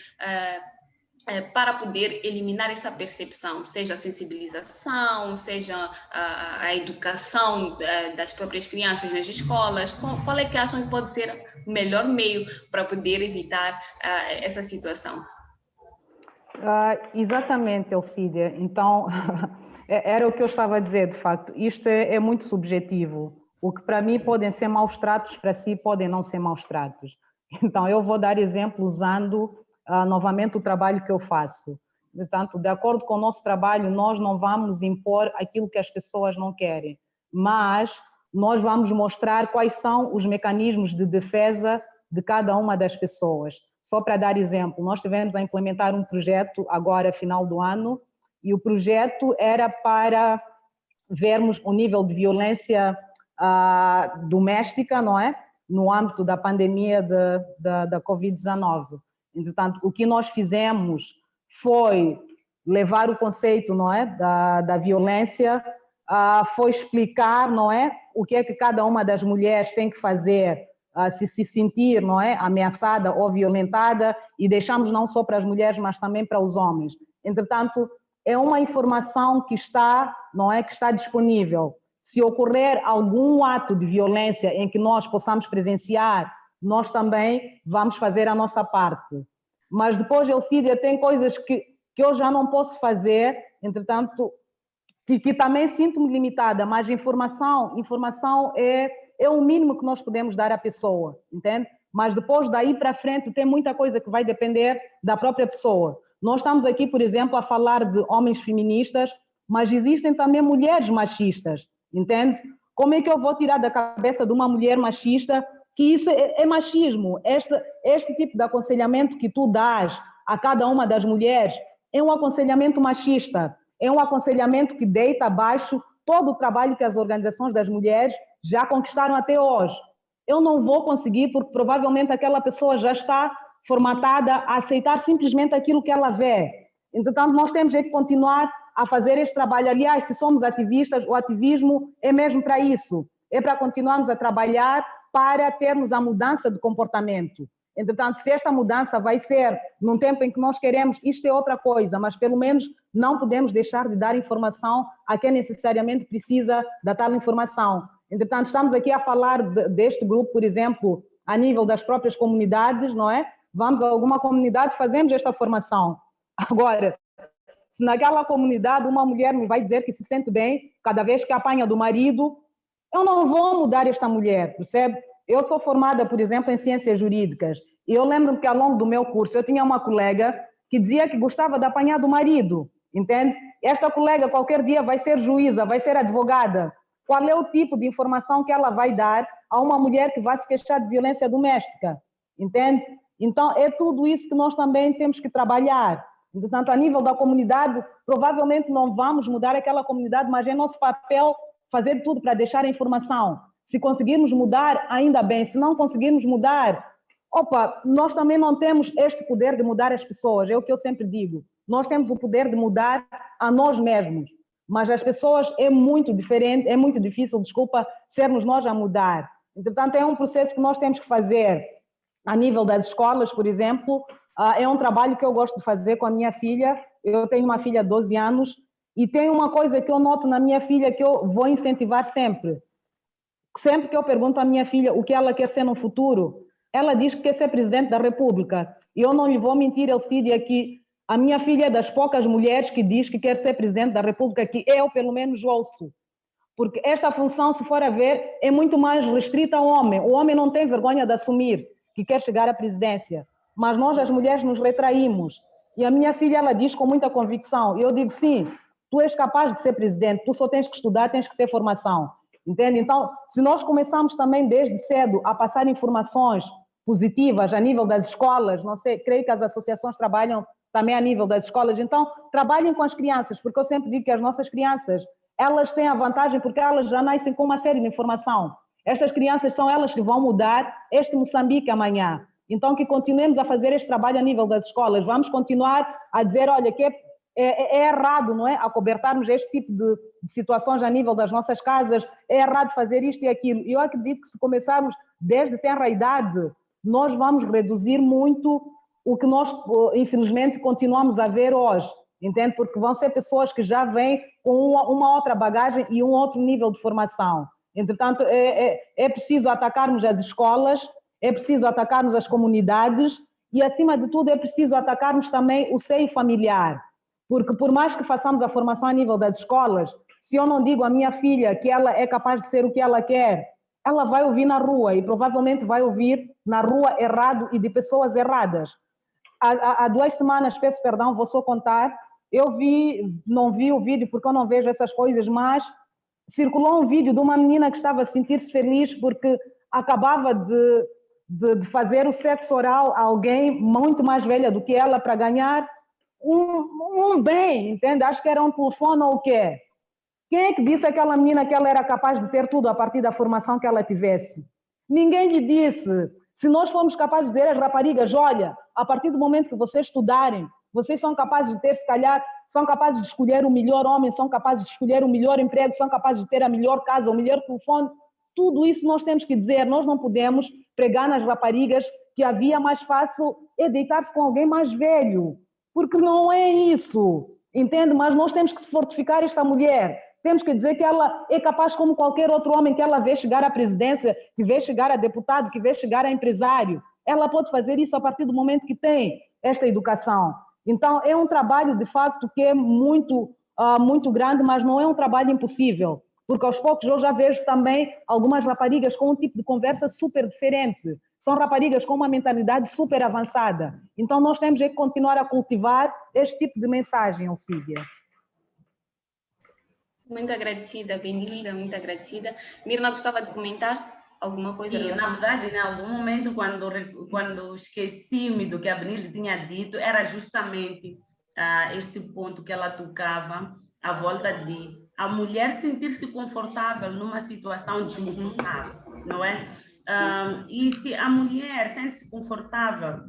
para poder eliminar essa percepção, seja a sensibilização, seja a educação das próprias crianças nas escolas? Qual é que acham que pode ser o melhor meio para poder evitar essa situação? Exatamente, Elcídia. Então, era o que eu estava a dizer, de facto. Isto é muito subjetivo. O que para mim podem ser maus tratos, para si podem não ser maus tratos. Então, eu vou dar exemplo usando novamente o trabalho que eu faço. Portanto, de acordo com o nosso trabalho, nós não vamos impor aquilo que as pessoas não querem, mas nós vamos mostrar quais são os mecanismos de defesa de cada uma das pessoas. Só para dar exemplo, nós tivemos a implementar um projeto agora, final do ano, e o projeto era para vermos o nível de violência doméstica, não é? No âmbito da pandemia da Covid-19. Entretanto, o que nós fizemos foi levar o conceito, não é, da violência, foi explicar, não é, o que é que cada uma das mulheres tem que fazer se sentir, não é, ameaçada ou violentada, e deixamos não só para as mulheres, mas também para os homens. Entretanto, é uma informação que está, não é, que está disponível. Se ocorrer algum ato de violência em que nós possamos presenciar, nós também vamos fazer a nossa parte. Mas depois, Elcídia, tem coisas que eu já não posso fazer, entretanto, que também sinto-me limitada, mas informação é o mínimo que nós podemos dar à pessoa, entende? Mas depois, daí para frente, tem muita coisa que vai depender da própria pessoa. Nós estamos aqui, por exemplo, a falar de homens feministas, mas existem também mulheres machistas, entende? Como é que eu vou tirar da cabeça de uma mulher machista que isso é machismo? Este tipo de aconselhamento que tu dás a cada uma das mulheres é um aconselhamento machista, é um aconselhamento que deita abaixo todo o trabalho que as organizações das mulheres já conquistaram até hoje. Eu não vou conseguir, porque provavelmente aquela pessoa já está formatada a aceitar simplesmente aquilo que ela vê. Entretanto, nós temos que continuar a fazer este trabalho. Aliás, se somos ativistas, o ativismo é mesmo para isso, é para continuarmos a trabalhar para termos a mudança de comportamento. Entretanto, se esta mudança vai ser num tempo em que nós queremos, isto é outra coisa, mas pelo menos não podemos deixar de dar informação a quem necessariamente precisa da tal informação. Entretanto, estamos aqui a falar deste grupo, por exemplo, a nível das próprias comunidades, não é? Vamos a alguma comunidade, fazemos esta formação. Agora, se naquela comunidade uma mulher me vai dizer que se sente bem cada vez que apanha do marido, eu não vou mudar esta mulher, percebe? Eu sou formada, por exemplo, em ciências jurídicas, e eu lembro que ao longo do meu curso eu tinha uma colega que dizia que gostava de apanhar do marido, entende? Esta colega qualquer dia vai ser juíza, vai ser advogada. Qual é o tipo de informação que ela vai dar a uma mulher que vai se queixar de violência doméstica, entende? Então, é tudo isso que nós também temos que trabalhar. Portanto, a nível da comunidade, provavelmente não vamos mudar aquela comunidade, mas é nosso papel fazer tudo para deixar a informação. Se conseguirmos mudar, ainda bem. Se não conseguirmos mudar, nós também não temos este poder de mudar as pessoas. É o que eu sempre digo. Nós temos o poder de mudar a nós mesmos. Mas as pessoas é muito diferente, é muito difícil, sermos nós a mudar. Entretanto, é um processo que nós temos que fazer a nível das escolas, por exemplo. É um trabalho que eu gosto de fazer com a minha filha. Eu tenho uma filha de 12 anos e tem uma coisa que eu noto na minha filha que eu vou incentivar sempre. Sempre que eu pergunto à minha filha o que ela quer ser no futuro, ela diz que quer ser presidente da República. E eu não lhe vou mentir, Elcídia, que a minha filha é das poucas mulheres que diz que quer ser presidente da República, que eu, pelo menos, ouço. Porque esta função, se for a ver, é muito mais restrita ao homem. O homem não tem vergonha de assumir que quer chegar à presidência. Mas nós, as mulheres, nos retraímos. E a minha filha, ela diz com muita convicção. E eu digo, sim, tu és capaz de ser presidente, tu só tens que estudar, tens que ter formação. Entende? Então, se nós começarmos também desde cedo a passar informações positivas a nível das escolas, não sei, creio que as associações trabalham também a nível das escolas, então trabalhem com as crianças, porque eu sempre digo que as nossas crianças, elas têm a vantagem porque elas já nascem com uma série de informação. Estas crianças são elas que vão mudar este Moçambique amanhã. Então, que continuemos a fazer este trabalho a nível das escolas. Vamos continuar a dizer, olha, que é errado, não é? Acobertarmos este tipo de situações a nível das nossas casas, é errado fazer isto e aquilo. E eu acredito que se começarmos desde tenra idade, nós vamos reduzir muito o que nós, infelizmente, continuamos a ver hoje, entende? Porque vão ser pessoas que já vêm com uma outra bagagem e um outro nível de formação. Entretanto, é preciso atacarmos as escolas, é preciso atacarmos as comunidades e, acima de tudo, é preciso atacarmos também o seio familiar. Porque por mais que façamos a formação a nível das escolas, se eu não digo à minha filha que ela é capaz de ser o que ela quer, ela vai ouvir na rua e provavelmente vai ouvir na rua errado e de pessoas erradas. Há 2 semanas, peço perdão, vou só contar, não vi o vídeo porque eu não vejo essas coisas, mas circulou um vídeo de uma menina que estava a sentir-se feliz porque acabava de fazer o sexo oral a alguém muito mais velha do que ela para ganhar um bem, entende? Acho que era um telefone ou o quê? Quem é que disse àquela menina que ela era capaz de ter tudo a partir da formação que ela tivesse? Ninguém lhe disse. Se nós formos capazes de dizer às raparigas, olha, a partir do momento que vocês estudarem, vocês são capazes de ter, se calhar, são capazes de escolher o melhor homem, são capazes de escolher o melhor emprego, são capazes de ter a melhor casa, o melhor telefone. Tudo isso nós temos que dizer. Nós não podemos pregar nas raparigas que a via mais fácil é deitar-se com alguém mais velho. Porque não é isso, entende? Mas nós temos que fortificar esta mulher. Temos que dizer que ela é capaz como qualquer outro homem, que ela vê chegar à presidência, que vê chegar a deputado, que vê chegar a empresário. Ela pode fazer isso a partir do momento que tem esta educação. Então, é um trabalho, de facto, que é muito grande, mas não é um trabalho impossível. Porque aos poucos eu já vejo também algumas raparigas com um tipo de conversa super diferente. São raparigas com uma mentalidade super avançada. Então nós temos que continuar a cultivar este tipo de mensagem, Elcídia. Muito agradecida, Benilda, muito agradecida. Mirna, gostava de comentar alguma coisa? Sim, na verdade, em algum momento, quando esqueci-me do que a Benilda tinha dito, era justamente este ponto que ela tocava, à volta de a mulher sentir-se confortável numa situação desconfortável, não é? E se a mulher sente-se confortável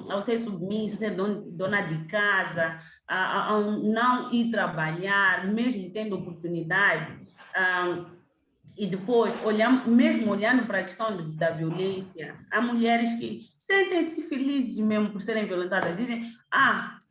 ao ser submissa, ser dona de casa, a não ir trabalhar, mesmo tendo oportunidade, e depois, mesmo olhando para a questão da violência, há mulheres que sentem-se felizes mesmo por serem violentadas, dizem,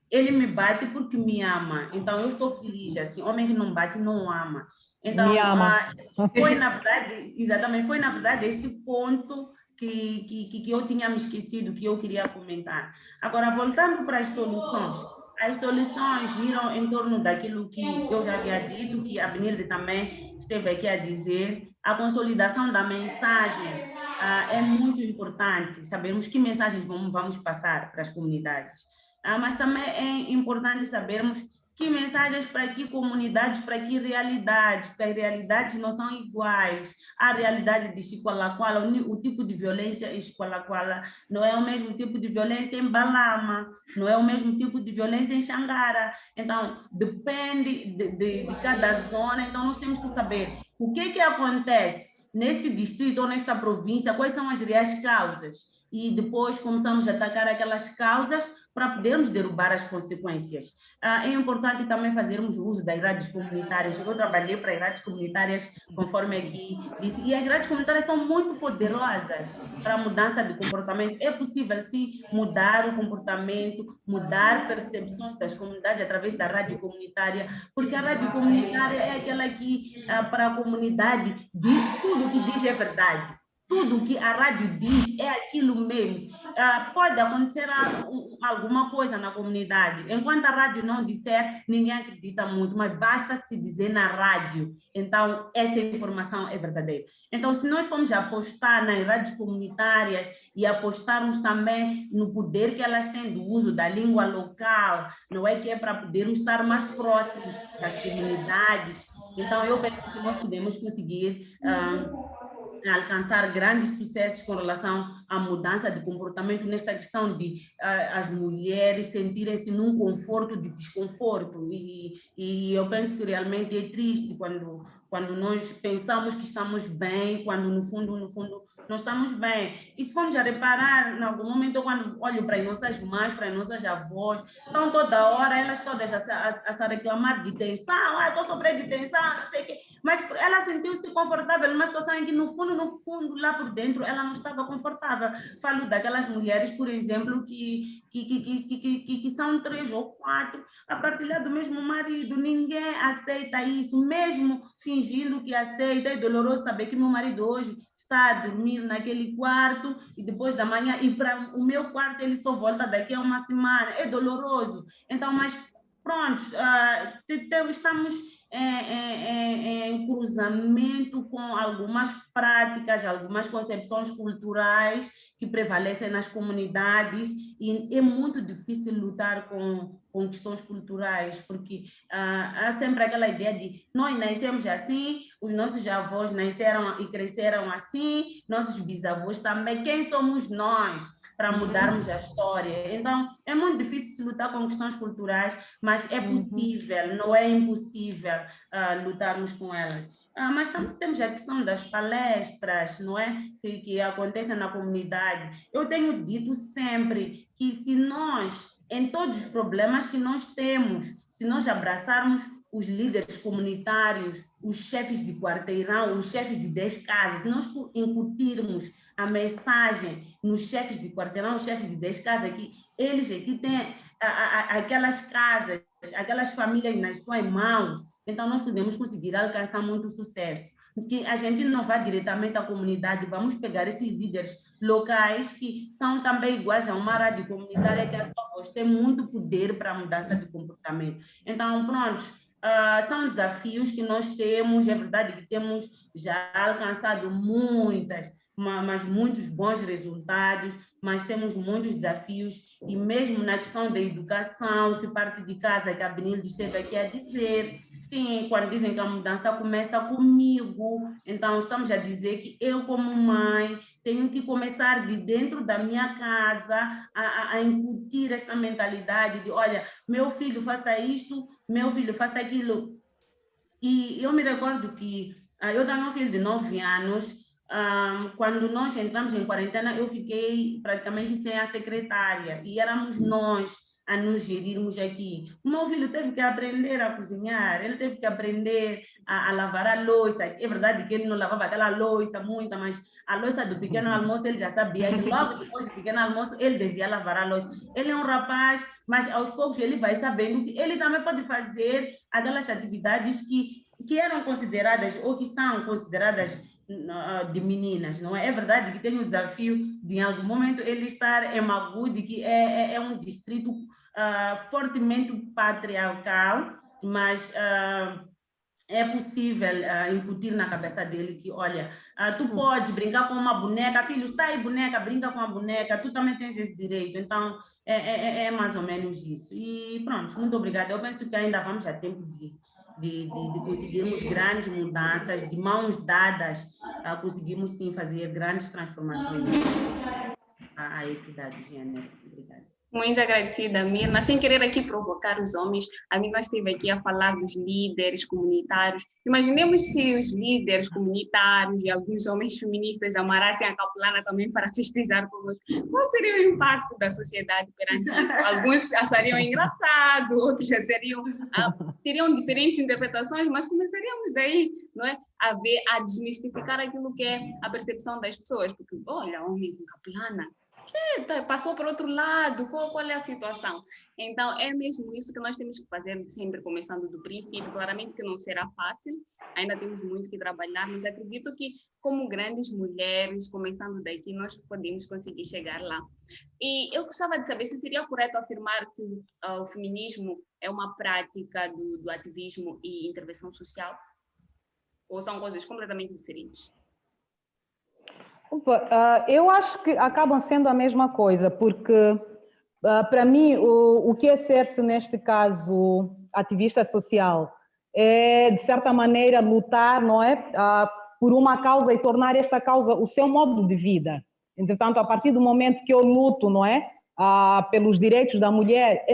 ele me bate porque me ama, então eu estou feliz, assim, homem que não bate não ama. Então, me ama. Foi na verdade, exatamente, foi na verdade este ponto que eu tinha me esquecido, que eu queria comentar. Agora, voltando para as soluções giram em torno daquilo que eu já havia dito, que a Benilde também esteve aqui a dizer, a consolidação da mensagem é muito importante, sabermos que mensagens vamos passar para as comunidades, mas também é importante sabermos que mensagens para que comunidades, para que realidades, porque as realidades não são iguais. A realidade de Chiqualaquala, o tipo de violência em Chiqualaquala não é o mesmo tipo de violência em Balama, não é o mesmo tipo de violência em Xangara. Então, depende de cada zona, então nós temos que saber o que acontece neste distrito ou nesta província, quais são as reais causas, e depois começamos a atacar aquelas causas para podermos derrubar as consequências. É importante também fazermos uso das rádios comunitárias. Eu trabalhei para as rádios comunitárias, conforme aqui disse, e as rádios comunitárias são muito poderosas para a mudança de comportamento. É possível, sim, mudar o comportamento, mudar percepções das comunidades através da rádio comunitária, porque a rádio comunitária é aquela que, para a comunidade, tudo o que diz é verdade. Tudo o que a rádio diz é aquilo mesmo. Pode acontecer alguma coisa na comunidade. Enquanto a rádio não disser, ninguém acredita muito, mas basta se dizer na rádio. Então, esta informação é verdadeira. Então, se nós formos apostar nas rádios comunitárias e apostarmos também no poder que elas têm do uso da língua local, não é que é para podermos estar mais próximos das comunidades. Então, eu penso que nós podemos conseguir alcançar grandes sucessos com relação à mudança de comportamento nesta questão de as mulheres sentirem-se num conforto de desconforto, e eu penso que realmente é triste quando nós pensamos que estamos bem, quando no fundo não estamos bem. E se formos a reparar, em algum momento, quando olho para as nossas mães, para as nossas avós, estão toda hora, elas todas a se reclamar de tensão, estou sofrendo de tensão, não sei o quê, mas ela sentiu-se confortável numa situação em que, no fundo, lá por dentro, ela não estava confortável. Falo daquelas mulheres, por exemplo, que são 3 ou 4 a partilhar do mesmo marido. Ninguém aceita isso, mesmo fingindo que aceita. É doloroso saber que meu marido hoje está a dormir naquele quarto e depois da manhã ir para o meu quarto, ele só volta daqui a uma semana. É doloroso. Então, mas pronto, estamos em cruzamento com algumas práticas, algumas concepções culturais que prevalecem nas comunidades, e é muito difícil lutar com questões culturais, porque há sempre aquela ideia de nós nascemos assim, os nossos avós nasceram e cresceram assim, nossos bisavós também, quem somos nós para mudarmos a história? Então, é muito difícil lutar com questões culturais, mas é possível, não é impossível lutarmos com elas. Mas também temos a questão das palestras, não é? Que acontecem na comunidade. Eu tenho dito sempre que se nós, em todos os problemas que nós temos, se nós abraçarmos os líderes comunitários, os chefes de quarteirão, os chefes de 10 casas, se nós incutirmos a mensagem nos chefes de quarteirão, os chefes de 10 casas, que eles aqui têm aquelas casas, aquelas famílias nas suas mãos, então nós podemos conseguir alcançar muito sucesso. Porque a gente não vai diretamente à comunidade, vamos pegar esses líderes locais que são também iguais a uma rádio comunitária, que a sua voz tem muito poder para a mudança de comportamento. Então, pronto, são desafios que nós temos. É verdade que temos já alcançado mas muitos bons resultados, mas temos muitos desafios, e mesmo na questão da educação, que parte de casa, que a Benilde esteve aqui a dizer, sim, quando dizem que a mudança começa comigo, então estamos a dizer que eu, como mãe, tenho que começar de dentro da minha casa a incutir esta mentalidade de, olha, meu filho faça isto, meu filho faça aquilo. E eu me recordo que eu tenho um filho de 9 anos, quando nós entramos em quarentena, eu fiquei praticamente sem a secretária e éramos nós a nos gerirmos aqui. O meu filho teve que aprender a cozinhar, ele teve que aprender a lavar a louça. É verdade que ele não lavava aquela louça muita, mas a louça do pequeno almoço ele já sabia que logo depois do pequeno almoço ele devia lavar a louça. Ele é um rapaz, mas aos poucos ele vai sabendo que ele também pode fazer aquelas atividades que eram consideradas ou que são consideradas de meninas, não é? É verdade que tem o desafio de, em algum momento, ele estar em Magude, que é um distrito fortemente patriarcal, mas é possível incutir na cabeça dele que, olha, tu pode brincar com uma boneca, filho, está aí boneca, brinca com a boneca, tu também tens esse direito. Então, é mais ou menos isso. E pronto, muito obrigada. Eu penso que ainda vamos a tempo de conseguirmos grandes mudanças, de mãos dadas, conseguimos sim fazer grandes transformações à equidade de gênero. Obrigada. Muito agradecida, Mirna. Sem querer aqui provocar os homens, a Mirna esteve aqui a falar dos líderes comunitários. Imaginemos se os líderes comunitários e alguns homens feministas amarassem a Capulana também para festejar conosco. Qual seria o impacto da sociedade perante isso? Alguns achariam engraçado, outros já teriam diferentes interpretações, mas começaríamos daí, não é? A desmistificar aquilo que é a percepção das pessoas. Porque, olha, homem com Capulana, passou para outro lado, qual é a situação? Então, é mesmo isso que nós temos que fazer, sempre começando do princípio. Claramente que não será fácil, ainda temos muito que trabalhar, mas acredito que, como grandes mulheres, começando daqui, nós podemos conseguir chegar lá. E eu gostava de saber se seria correto afirmar que o feminismo é uma prática do ativismo e intervenção social? Ou são coisas completamente diferentes? Eu acho que acabam sendo a mesma coisa, porque para mim o que é ser-se neste caso ativista social é, de certa maneira, lutar, não é, por uma causa e tornar esta causa o seu modo de vida. Entretanto, a partir do momento que eu luto, não é, pelos direitos da mulher,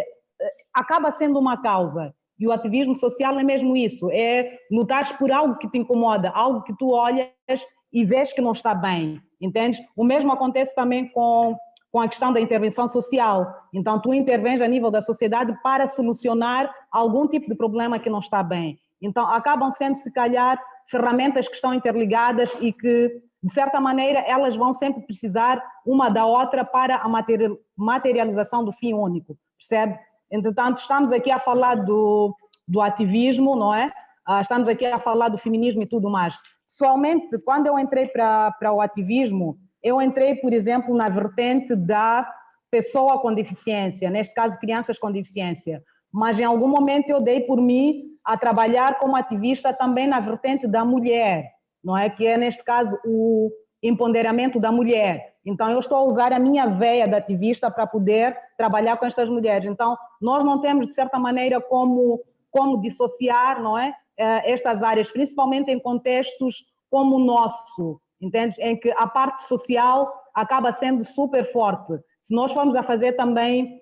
acaba sendo uma causa. E o ativismo social é mesmo isso, é lutar por algo que te incomoda, algo que tu olhas e vês que não está bem, entende? O mesmo acontece também com a questão da intervenção social. Então, tu intervens a nível da sociedade para solucionar algum tipo de problema que não está bem. Então, acabam sendo, se calhar, ferramentas que estão interligadas e que, de certa maneira, elas vão sempre precisar uma da outra para a materialização do fim único, percebe? Entretanto, estamos aqui a falar do ativismo, não é? Estamos aqui a falar do feminismo e tudo mais. Pessoalmente, quando eu entrei para o ativismo, eu entrei, por exemplo, na vertente da pessoa com deficiência, neste caso, crianças com deficiência. Mas, em algum momento, eu dei por mim a trabalhar como ativista também na vertente da mulher, não é? Que é, neste caso, o empoderamento da mulher. Então, eu estou a usar a minha veia de ativista para poder trabalhar com estas mulheres. Então, nós não temos, de certa maneira, como dissociar, não é? Estas áreas, principalmente em contextos como o nosso, entende? Em que a parte social acaba sendo super forte. Se nós formos a fazer também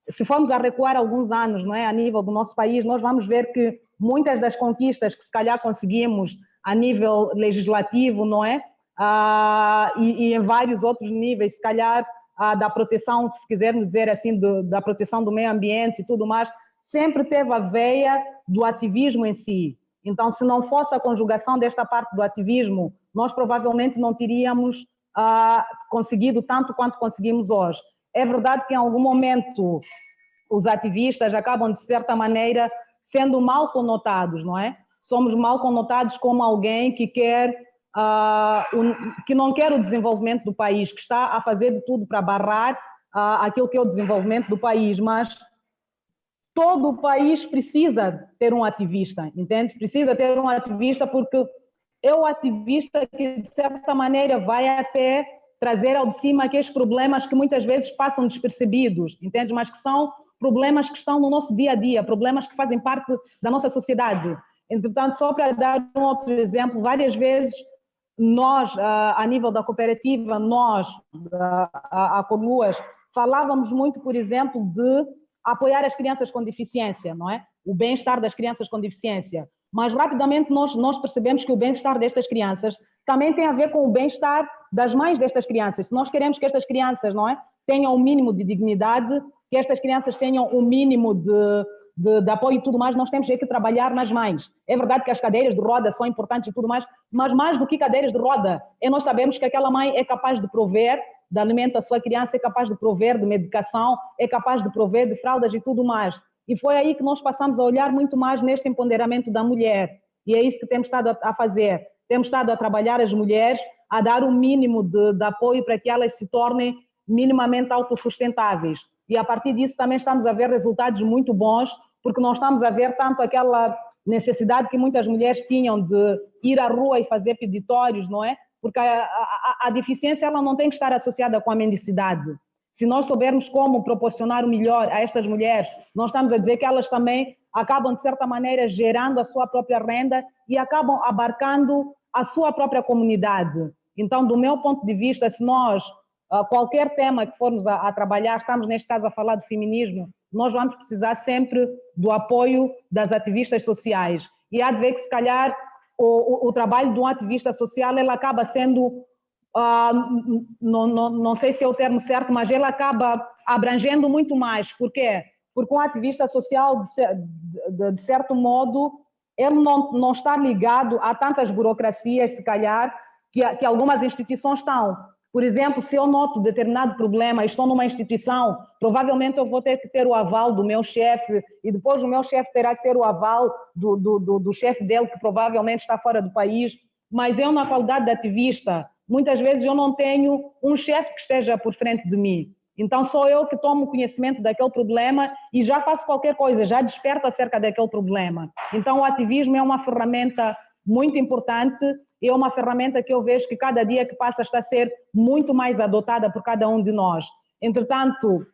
se formos a recuar alguns anos, não é? A nível do nosso país, nós vamos ver que muitas das conquistas que se calhar conseguimos a nível legislativo, não é? E em vários outros níveis, se calhar da proteção, se quisermos dizer assim, da proteção do meio ambiente e tudo mais, sempre teve a veia do ativismo em si. Então, se não fosse a conjugação desta parte do ativismo, nós provavelmente não teríamos conseguido tanto quanto conseguimos hoje. É verdade que em algum momento os ativistas acabam, de certa maneira, sendo mal conotados, não é? Somos mal conotados como alguém que que não quer o desenvolvimento do país, que está a fazer de tudo para barrar aquilo que é o desenvolvimento do país, mas todo o país precisa ter um ativista, entende? Precisa ter um ativista porque é o ativista que, de certa maneira, vai até trazer ao de cima aqueles problemas que muitas vezes passam despercebidos, entende? Mas que são problemas que estão no nosso dia a dia, problemas que fazem parte da nossa sociedade. Entretanto, só para dar um outro exemplo, várias vezes nós, a nível da cooperativa, nós, a Coluas, falávamos muito, por exemplo, de apoiar as crianças com deficiência, não é? O bem-estar das crianças com deficiência. Mas rapidamente nós percebemos que o bem-estar destas crianças também tem a ver com o bem-estar das mães destas crianças. Se nós queremos que estas crianças, não é, tenham um mínimo de dignidade, que estas crianças tenham um mínimo de apoio e tudo mais, nós temos que trabalhar nas mães. É verdade que as cadeiras de roda são importantes e tudo mais, mas mais do que cadeiras de roda, nós sabemos que aquela mãe é capaz de prover de alimento à sua criança, é capaz de prover de medicação, é capaz de prover de fraldas e tudo mais. E foi aí que nós passamos a olhar muito mais neste empoderamento da mulher. E é isso que temos estado a fazer. Temos estado a trabalhar as mulheres, a dar um mínimo de apoio para que elas se tornem minimamente autossustentáveis. E a partir disso também estamos a ver resultados muito bons, porque nós estamos a ver tanto aquela necessidade que muitas mulheres tinham de ir à rua e fazer peditórios, não é? Porque a deficiência ela não tem que estar associada com a mendicidade. Se nós soubermos como proporcionar o melhor a estas mulheres, nós estamos a dizer que elas também acabam, de certa maneira, gerando a sua própria renda e acabam abarcando a sua própria comunidade. Então, do meu ponto de vista, se nós, qualquer tema que formos a trabalhar, estamos neste caso a falar de feminismo, nós vamos precisar sempre do apoio das ativistas sociais. E há de ver que, se calhar, o trabalho de um ativista social, ele acaba sendo, não sei se é o termo certo, mas ele acaba abrangendo muito mais. Por quê? Porque um ativista social, de certo modo, ele não está ligado a tantas burocracias, se calhar, que algumas instituições estão. Por exemplo, se eu noto determinado problema, estou numa instituição, provavelmente eu vou ter que ter o aval do meu chefe e depois o meu chefe terá que ter o aval do chefe dele, que provavelmente está fora do país. Mas eu, na qualidade de ativista, muitas vezes eu não tenho um chefe que esteja por frente de mim. Então sou eu que tomo conhecimento daquele problema e já faço qualquer coisa, já desperto acerca daquele problema. Então o ativismo é uma ferramenta muito importante, é uma ferramenta que eu vejo que cada dia que passa está a ser muito mais adotada por cada um de nós. Entretanto,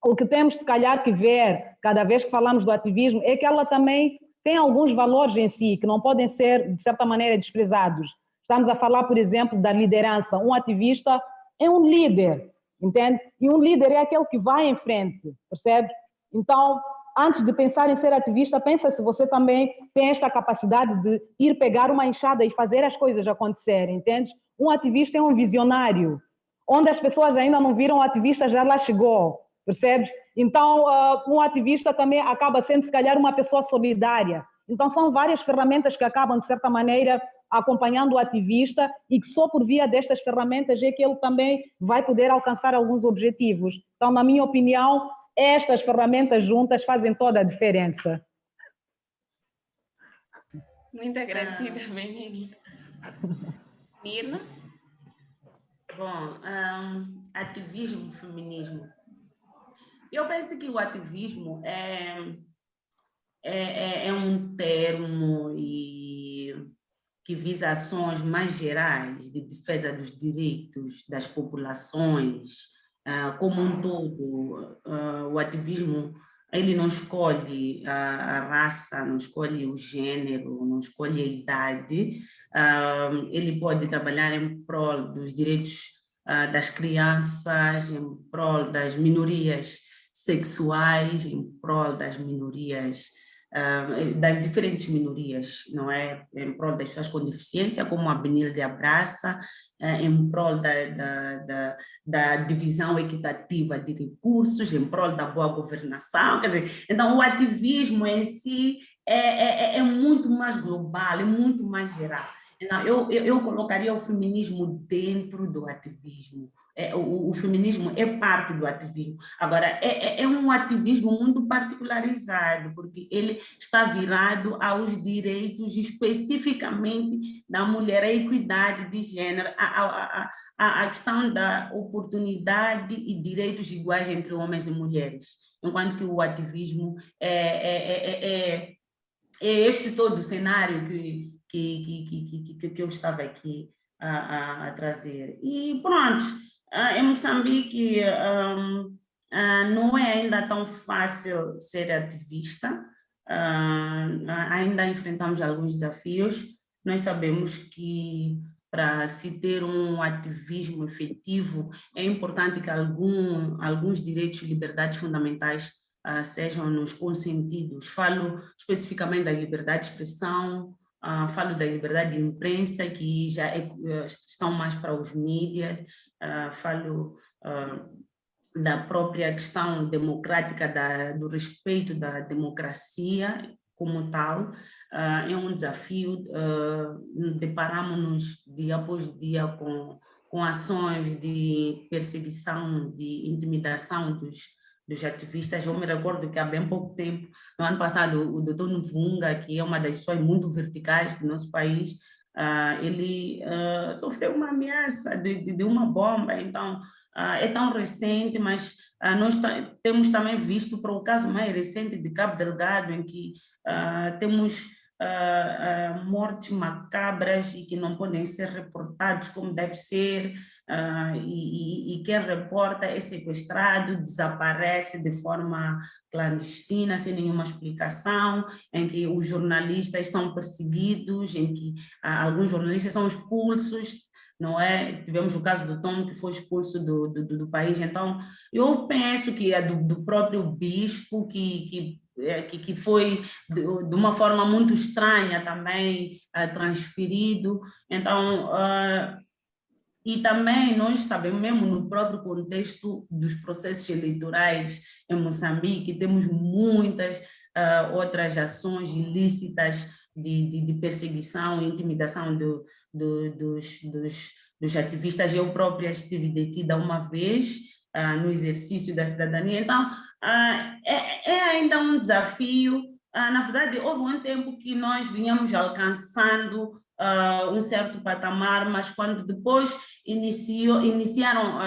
o que temos se calhar que ver, cada vez que falamos do ativismo, é que ela também tem alguns valores em si, que não podem ser, de certa maneira, desprezados. Estamos a falar, por exemplo, da liderança. Um ativista é um líder, entende? E um líder é aquele que vai em frente, percebe? Então, antes de pensar em ser ativista, pensa se você também tem esta capacidade de ir pegar uma enxada e fazer as coisas acontecerem, entende? Um ativista é um visionário. Onde as pessoas ainda não viram o ativista, já lá chegou, percebes? Então, um ativista também acaba sendo, se calhar, uma pessoa solidária. Então, são várias ferramentas que acabam, de certa maneira, acompanhando o ativista e que só por via destas ferramentas é que ele também vai poder alcançar alguns objetivos. Então, na minha opinião, estas ferramentas juntas fazem toda a diferença. Muito agradecida, Benilda. Mirna? Bom, ativismo, feminismo. Eu penso que o ativismo é um termo que visa ações mais gerais de defesa dos direitos das populações, como um todo. O ativismo, ele não escolhe a raça, não escolhe o gênero, não escolhe a idade. Ele pode trabalhar em prol dos direitos das crianças, em prol das minorias sexuais, em prol das minorias, das diferentes minorias, não é? Em prol das pessoas com deficiência, como a Benilde abraça, em prol da divisão equitativa de recursos, em prol da boa governação. Quer dizer, então, o ativismo em si é muito mais global, é muito mais geral. Então, eu colocaria o feminismo dentro do ativismo. O feminismo é parte do ativismo. Agora, é um ativismo muito particularizado, porque ele está virado aos direitos especificamente da mulher, a equidade de gênero, a questão da oportunidade e direitos iguais entre homens e mulheres, enquanto que o ativismo é este todo o cenário que eu estava aqui a trazer. E pronto, em Moçambique não é ainda tão fácil ser ativista, ainda enfrentamos alguns desafios. Nós sabemos que para se ter um ativismo efetivo é importante que alguns direitos e liberdades fundamentais sejam nos consentidos. Falo especificamente da liberdade de expressão, falo da liberdade de imprensa, que já estão mais para os mídias, falo da própria questão democrática, do respeito da democracia como tal. É um desafio, deparamos-nos dia após dia com ações de perseguição, de intimidação dos ativistas. Eu me recordo que há bem pouco tempo, no ano passado, o Dr. Nvunga, que é uma das pessoas muito verticais do nosso país, ele sofreu uma ameaça de uma bomba. Então, é tão recente, mas nós temos também visto para o caso mais recente de Cabo Delgado, em que temos mortes macabras e que não podem ser reportados como deve ser, e quem reporta é sequestrado, desaparece de forma clandestina, sem nenhuma explicação, em que os jornalistas são perseguidos, em que alguns jornalistas são expulsos, não é? Tivemos o caso do Tom, que foi expulso do país. Então, eu penso que é do próprio bispo, que foi de uma forma muito estranha também transferido. Então, e também nós sabemos, mesmo no próprio contexto dos processos eleitorais em Moçambique, temos muitas outras ações ilícitas de perseguição e intimidação dos ativistas. Eu própria estive detida uma vez no exercício da cidadania. Então, é ainda um desafio. Na verdade, houve um tempo que nós vinhamos alcançando um certo patamar, mas quando depois iniciaram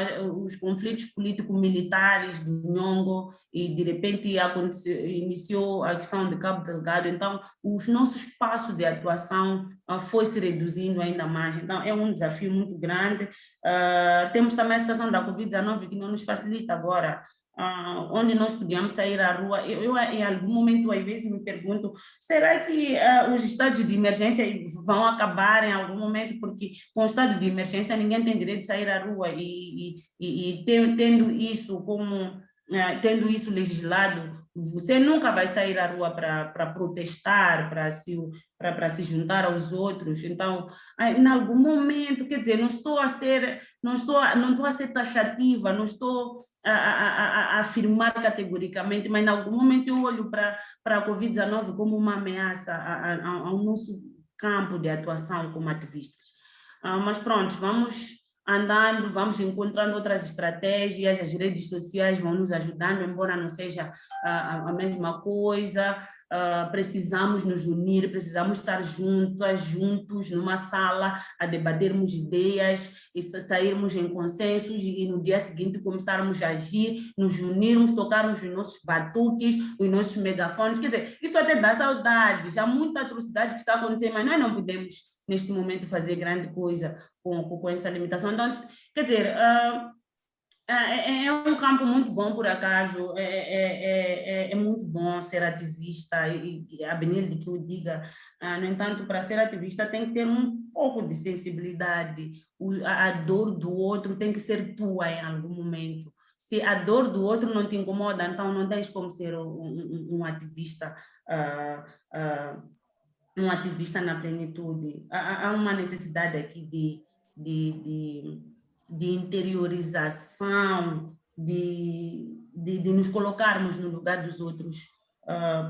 os conflitos político-militares do Nhongo e de repente iniciou a questão de Cabo Delgado, então o nosso espaço de atuação foi se reduzindo ainda mais. Então é um desafio muito grande. Temos também a situação da Covid-19 que não nos facilita agora. Onde nós podíamos sair à rua. Eu em algum momento, às vezes, me pergunto, será que os estados de emergência vão acabar em algum momento? Porque com o estado de emergência ninguém tem direito de sair à rua e tendo isso legislado, você nunca vai sair à rua para protestar, para se juntar aos outros. Então, em algum momento, quer dizer, não estou a ser taxativa, não estou a afirmar categoricamente, mas em algum momento eu olho para a Covid-19 como uma ameaça ao nosso campo de atuação como ativistas. Mas pronto, vamos andando, vamos encontrando outras estratégias, as redes sociais vão nos ajudando, embora não seja a mesma coisa. Precisamos nos unir, precisamos estar juntos numa sala a debatermos ideias e sairmos em consensos e no dia seguinte começarmos a agir, nos unirmos, tocarmos os nossos batuques, os nossos megafones. Quer dizer, isso até dá saudades, há muita atrocidade que está acontecendo, mas nós não podemos neste momento fazer grande coisa com essa limitação. Então, quer dizer, é um campo muito bom, por acaso, é muito bom ser ativista, e a Benilde que eu diga. No entanto, para ser ativista tem que ter um pouco de sensibilidade, a dor do outro tem que ser tua em algum momento. Se a dor do outro não te incomoda, então não tens como ser um ativista, um ativista na plenitude. Há uma necessidade aqui de interiorização, de nos colocarmos no lugar dos outros,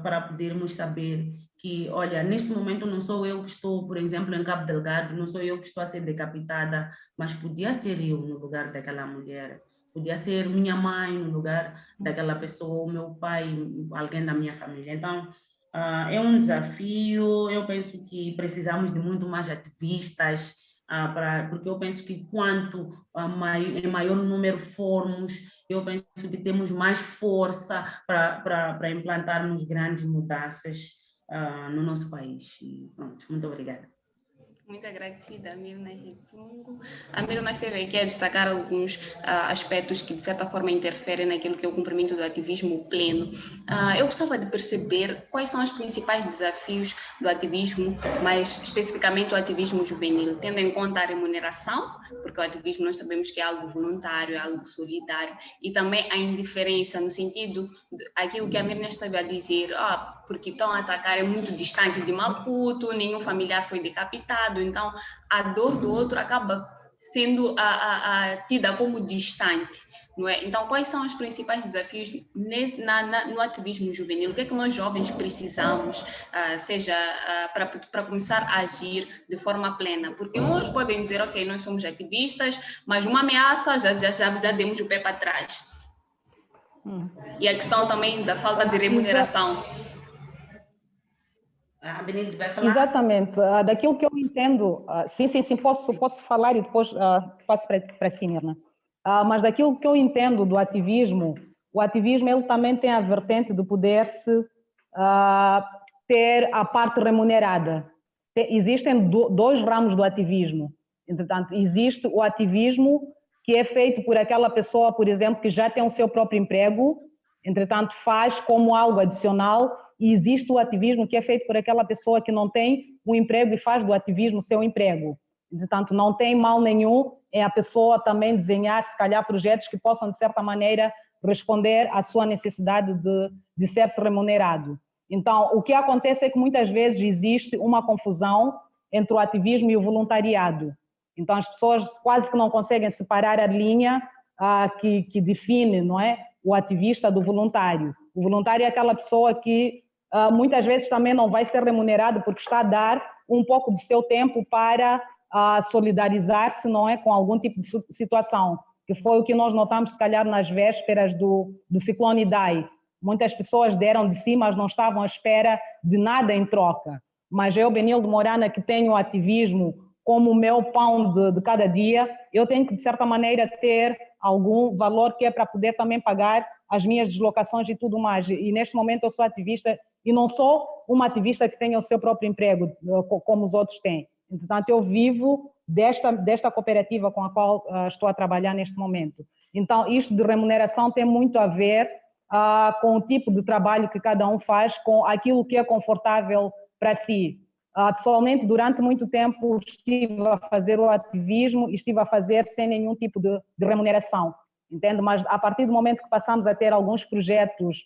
para podermos saber que, olha, neste momento não sou eu que estou, por exemplo, em Cabo Delgado, não sou eu que estou a ser decapitada, mas podia ser eu no lugar daquela mulher, podia ser minha mãe no lugar daquela pessoa, o meu pai, alguém da minha família. Então, é um desafio. Eu penso que precisamos de muito mais ativistas, porque eu penso que quanto em maior número formos, eu penso que temos mais força para implantarmos grandes mudanças no nosso país. E pronto, muito obrigada. Muito agradecida a Mirna Hitsungo. A Mirna esteve aqui a destacar alguns aspectos que, de certa forma, interferem naquilo que é o cumprimento do ativismo pleno. Eu gostava de perceber quais são os principais desafios do ativismo, mais especificamente o ativismo juvenil, tendo em conta a remuneração, porque o ativismo nós sabemos que é algo voluntário, é algo solidário, e também a indiferença, no sentido daquilo que a Mirna estava a dizer, porque estão a atacar é muito distante de Maputo, nenhum familiar foi decapitado, então a dor do outro acaba sendo tida como distante, não é? Então, quais são os principais desafios no ativismo juvenil? O que é que nós jovens precisamos, seja para começar a agir de forma plena? Porque uns podem dizer, ok, nós somos ativistas, mas uma ameaça já demos o pé para trás. E a questão também da falta de remuneração. A Benito vai falar? Exatamente. Daquilo que eu entendo, sim, posso falar e depois passo para si, Mirna. Mas daquilo que eu entendo do ativismo, o ativismo ele também tem a vertente de poder-se ter a parte remunerada. Existem dois ramos do ativismo. Entretanto, existe o ativismo que é feito por aquela pessoa, por exemplo, que já tem o seu próprio emprego, entretanto faz como algo adicional, e existe o ativismo que é feito por aquela pessoa que não tem um emprego e faz do ativismo seu emprego. Portanto, não tem mal nenhum em a pessoa também desenhar, se calhar, projetos que possam, de certa maneira, responder à sua necessidade de ser-se remunerado. Então, o que acontece é que muitas vezes existe uma confusão entre o ativismo e o voluntariado. Então, as pessoas quase que não conseguem separar a linha que define, não é, o ativista do voluntário. O voluntário é aquela pessoa que muitas vezes também não vai ser remunerado porque está a dar um pouco do seu tempo para solidarizar-se, não é, com algum tipo de situação, que foi o que nós notamos, se calhar, nas vésperas do ciclone Idai. Muitas pessoas deram de si, mas não estavam à espera de nada em troca. Mas eu, Benilde Morana, que tenho o ativismo como o meu pão de cada dia, eu tenho que, de certa maneira, ter algum valor que é para poder também pagar as minhas deslocações e tudo mais. E neste momento eu sou ativista e não sou uma ativista que tenha o seu próprio emprego, como os outros têm. Portanto, eu vivo desta cooperativa com a qual estou a trabalhar neste momento. Então, isto de remuneração tem muito a ver com o tipo de trabalho que cada um faz, com aquilo que é confortável para si. Pessoalmente, durante muito tempo, estive a fazer o ativismo e estive a fazer sem nenhum tipo de remuneração, entende? Mas a partir do momento que passamos a ter alguns projetos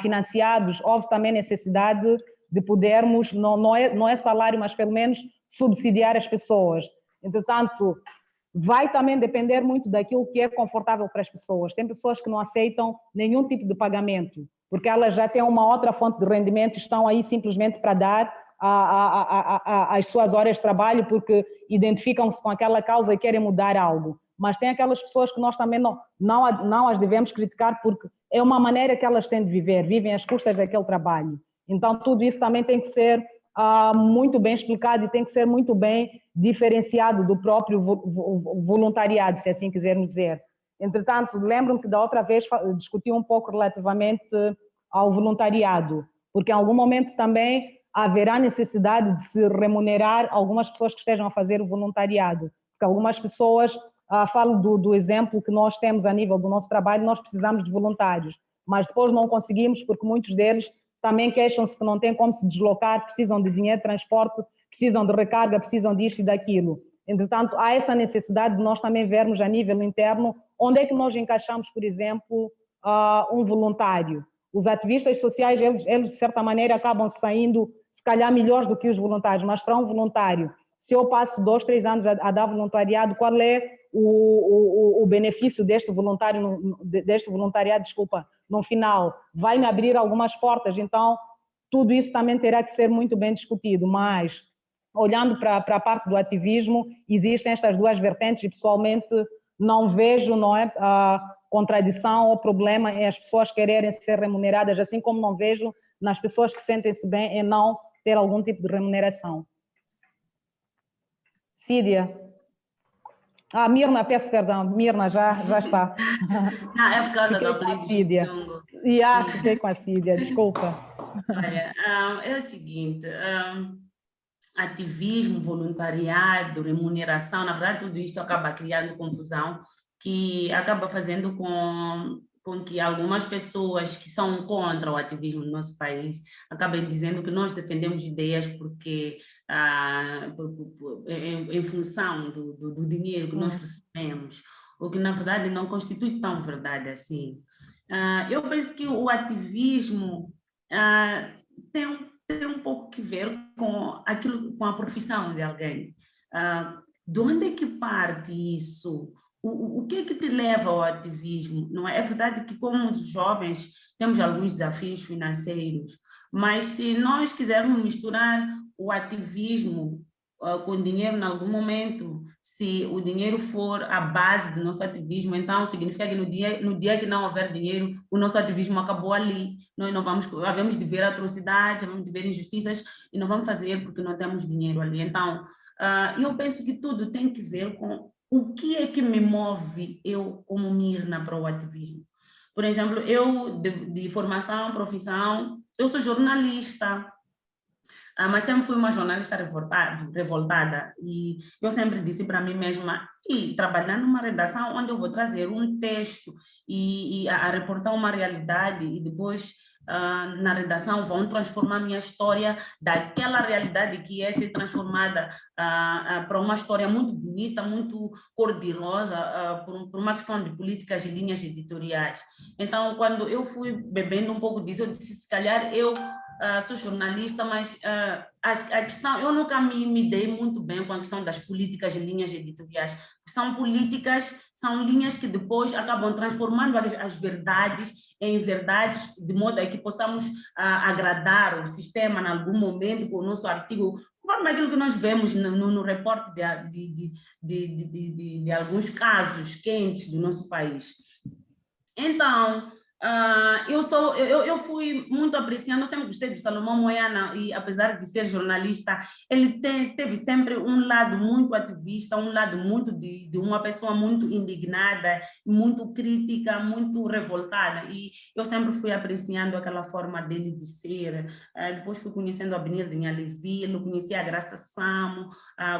financiados, houve também necessidade de podermos, não é salário, mas pelo menos subsidiar as pessoas. Entretanto, vai também depender muito daquilo que é confortável para as pessoas. Tem pessoas que não aceitam nenhum tipo de pagamento, porque elas já têm uma outra fonte de rendimento e estão aí simplesmente para dar as suas horas de trabalho porque identificam-se com aquela causa e querem mudar algo. Mas tem aquelas pessoas que nós também não as devemos criticar porque é uma maneira que elas têm de viver, vivem às custas daquele trabalho. Então, tudo isso também tem que ser muito bem explicado e tem que ser muito bem diferenciado do próprio voluntariado, se assim quisermos dizer. Entretanto, lembro-me que da outra vez discuti um pouco relativamente ao voluntariado, porque em algum momento também haverá necessidade de se remunerar algumas pessoas que estejam a fazer o voluntariado, porque algumas pessoas, falo do exemplo que nós temos a nível do nosso trabalho, nós precisamos de voluntários, mas depois não conseguimos porque muitos deles também queixam-se que não têm como se deslocar, precisam de dinheiro de transporte, precisam de recarga, precisam disto e daquilo. Entretanto, há essa necessidade de nós também vermos a nível interno onde é que nós encaixamos, por exemplo, um voluntário. Os ativistas sociais, eles de certa maneira acabam saindo, se calhar, melhores do que os voluntários, mas para um voluntário, se eu passo 2, 3 anos a dar voluntariado, qual é o benefício deste voluntariado, no final? Vai-me abrir algumas portas, então tudo isso também terá que ser muito bem discutido, mas olhando para a parte do ativismo, existem estas duas vertentes e pessoalmente não vejo, não é, contradição ou problema em as pessoas quererem ser remuneradas, assim como não vejo nas pessoas que sentem-se bem em não ter algum tipo de remuneração. Cídia. Mirna, peço perdão, Mirna já está. Não, é por causa fiquei do com a Cídia. Fiquei com a Cídia, desculpa. Olha, é o seguinte, ativismo, voluntariado, remuneração, na verdade tudo isto acaba criando confusão, que acaba fazendo com que algumas pessoas que são contra o ativismo no nosso país acabem dizendo que nós defendemos ideias porque em função do dinheiro que nós recebemos, o que na verdade não constitui tão verdade assim. Eu penso que o ativismo tem um pouco que ver com aquilo, com a profissão de alguém. De onde é que parte isso? O que é que te leva ao ativismo? Não é? É verdade que, como jovens, temos alguns desafios financeiros, mas se nós quisermos misturar o ativismo com dinheiro em algum momento, se o dinheiro for a base do nosso ativismo, então significa que no dia que não houver dinheiro, o nosso ativismo acabou ali. Nós não vamos de ver atrocidades, vamos de ver injustiças e não vamos fazer porque não temos dinheiro ali. Então, eu penso que tudo tem que ver com o que é que me move eu como Mirna para o ativismo. Por exemplo, eu de formação, profissão, eu sou jornalista, mas sempre fui uma jornalista revoltada e eu sempre disse para mim mesma, e trabalhar numa redação onde eu vou trazer um texto e a reportar uma realidade e depois na redação vão transformar a minha história daquela realidade que é ser transformada para uma história muito bonita, muito cor-de-rosa, por uma questão de políticas e linhas editoriais. Então, quando eu fui bebendo um pouco disso, eu disse, se calhar eu sou jornalista, mas a questão, eu nunca me dei muito bem com a questão das políticas e linhas editoriais. São políticas, são linhas que depois acabam transformando as verdades em verdades, de modo a que possamos agradar o sistema em algum momento com o nosso artigo, conforme aquilo que nós vemos no reporte de alguns casos quentes do nosso país. Então, eu fui muito apreciando, eu sempre gostei do Salomão Moyana e apesar de ser jornalista, ele teve sempre um lado muito ativista, um lado muito de uma pessoa muito indignada, muito crítica, muito revoltada e eu sempre fui apreciando aquela forma dele de ser. Depois fui conhecendo a Benilde Nhalevilo, conheci a Graça Samo,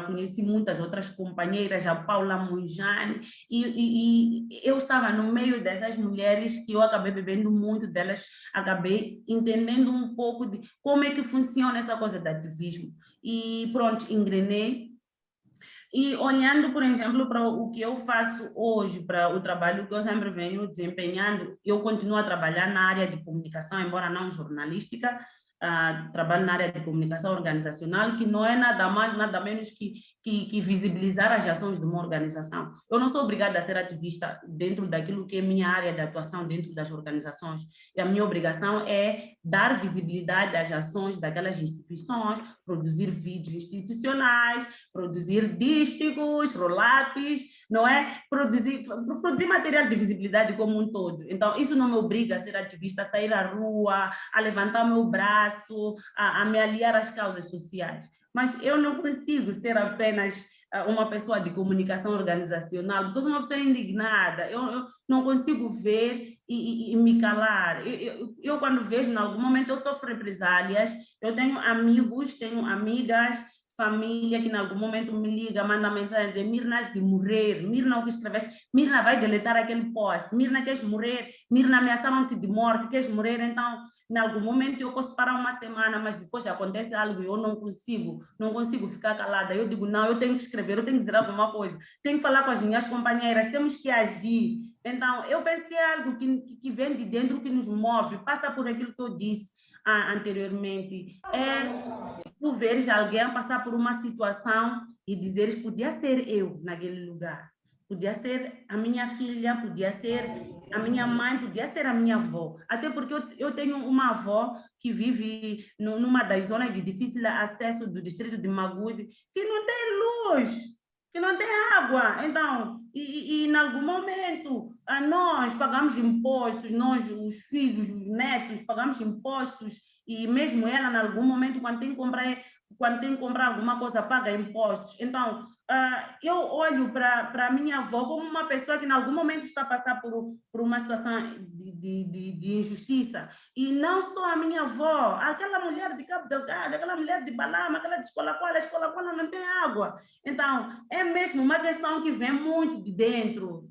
conheci muitas outras companheiras, a Paula Munjani e eu estava no meio dessas mulheres que eu acabei bebendo muito delas, acabei entendendo um pouco de como é que funciona essa coisa do ativismo. E pronto, engrenei. E olhando, por exemplo, para o que eu faço hoje, para o trabalho que eu sempre venho desempenhando, eu continuo a trabalhar na área de comunicação, embora não jornalística, trabalho na área de comunicação organizacional, que não é nada mais, nada menos que visibilizar as ações de uma organização. Eu não sou obrigada a ser ativista dentro daquilo que é minha área de atuação dentro das organizações. E a minha obrigação é dar visibilidade às ações daquelas instituições, produzir vídeos institucionais, produzir dísticos, roll-ups, não é? Produzir material de visibilidade como um todo. Então, isso não me obriga a ser ativista, a sair à rua, a levantar o meu braço, a me aliar às causas sociais. Mas eu não consigo ser apenas uma pessoa de comunicação organizacional, porque eu sou uma pessoa indignada, eu não consigo ver e me calar. Eu, quando vejo, em algum momento, eu sofro represálias, eu tenho amigos, tenho amigas, família que em algum momento me liga, manda mensagem, dizer, Mirna, has de morrer, Mirna, o que escreveste, Mirna vai deletar aquele post, Mirna, queres morrer, Mirna, ameaçaram-te de morte, queres morrer, então, em algum momento eu posso parar uma semana, mas depois acontece algo e eu não consigo ficar calada, eu digo, não, eu tenho que escrever, eu tenho que dizer alguma coisa, tenho que falar com as minhas companheiras, temos que agir. Então, eu pensei algo que vem de dentro, que nos move, passa por aquilo que eu disse anteriormente, tu veres alguém passar por uma situação e dizeres, podia ser eu naquele lugar, podia ser a minha filha, podia ser a minha mãe, podia ser a minha avó, até porque eu tenho uma avó que vive numa das zonas de difícil acesso do distrito de Magude, que não tem luz, que não tem água. Então, em algum momento, nós pagamos impostos, nós, os filhos, os netos, pagamos impostos, e mesmo ela, em algum momento, quando tem que comprar alguma coisa, paga impostos. Então, eu olho para a minha avó como uma pessoa que, em algum momento, está a passar por uma situação de injustiça. E não só a minha avó, aquela mulher de Cabo Delgado, aquela mulher de Balama, aquela de Escola Quala não tem água. Então, é mesmo uma questão que vem muito de dentro,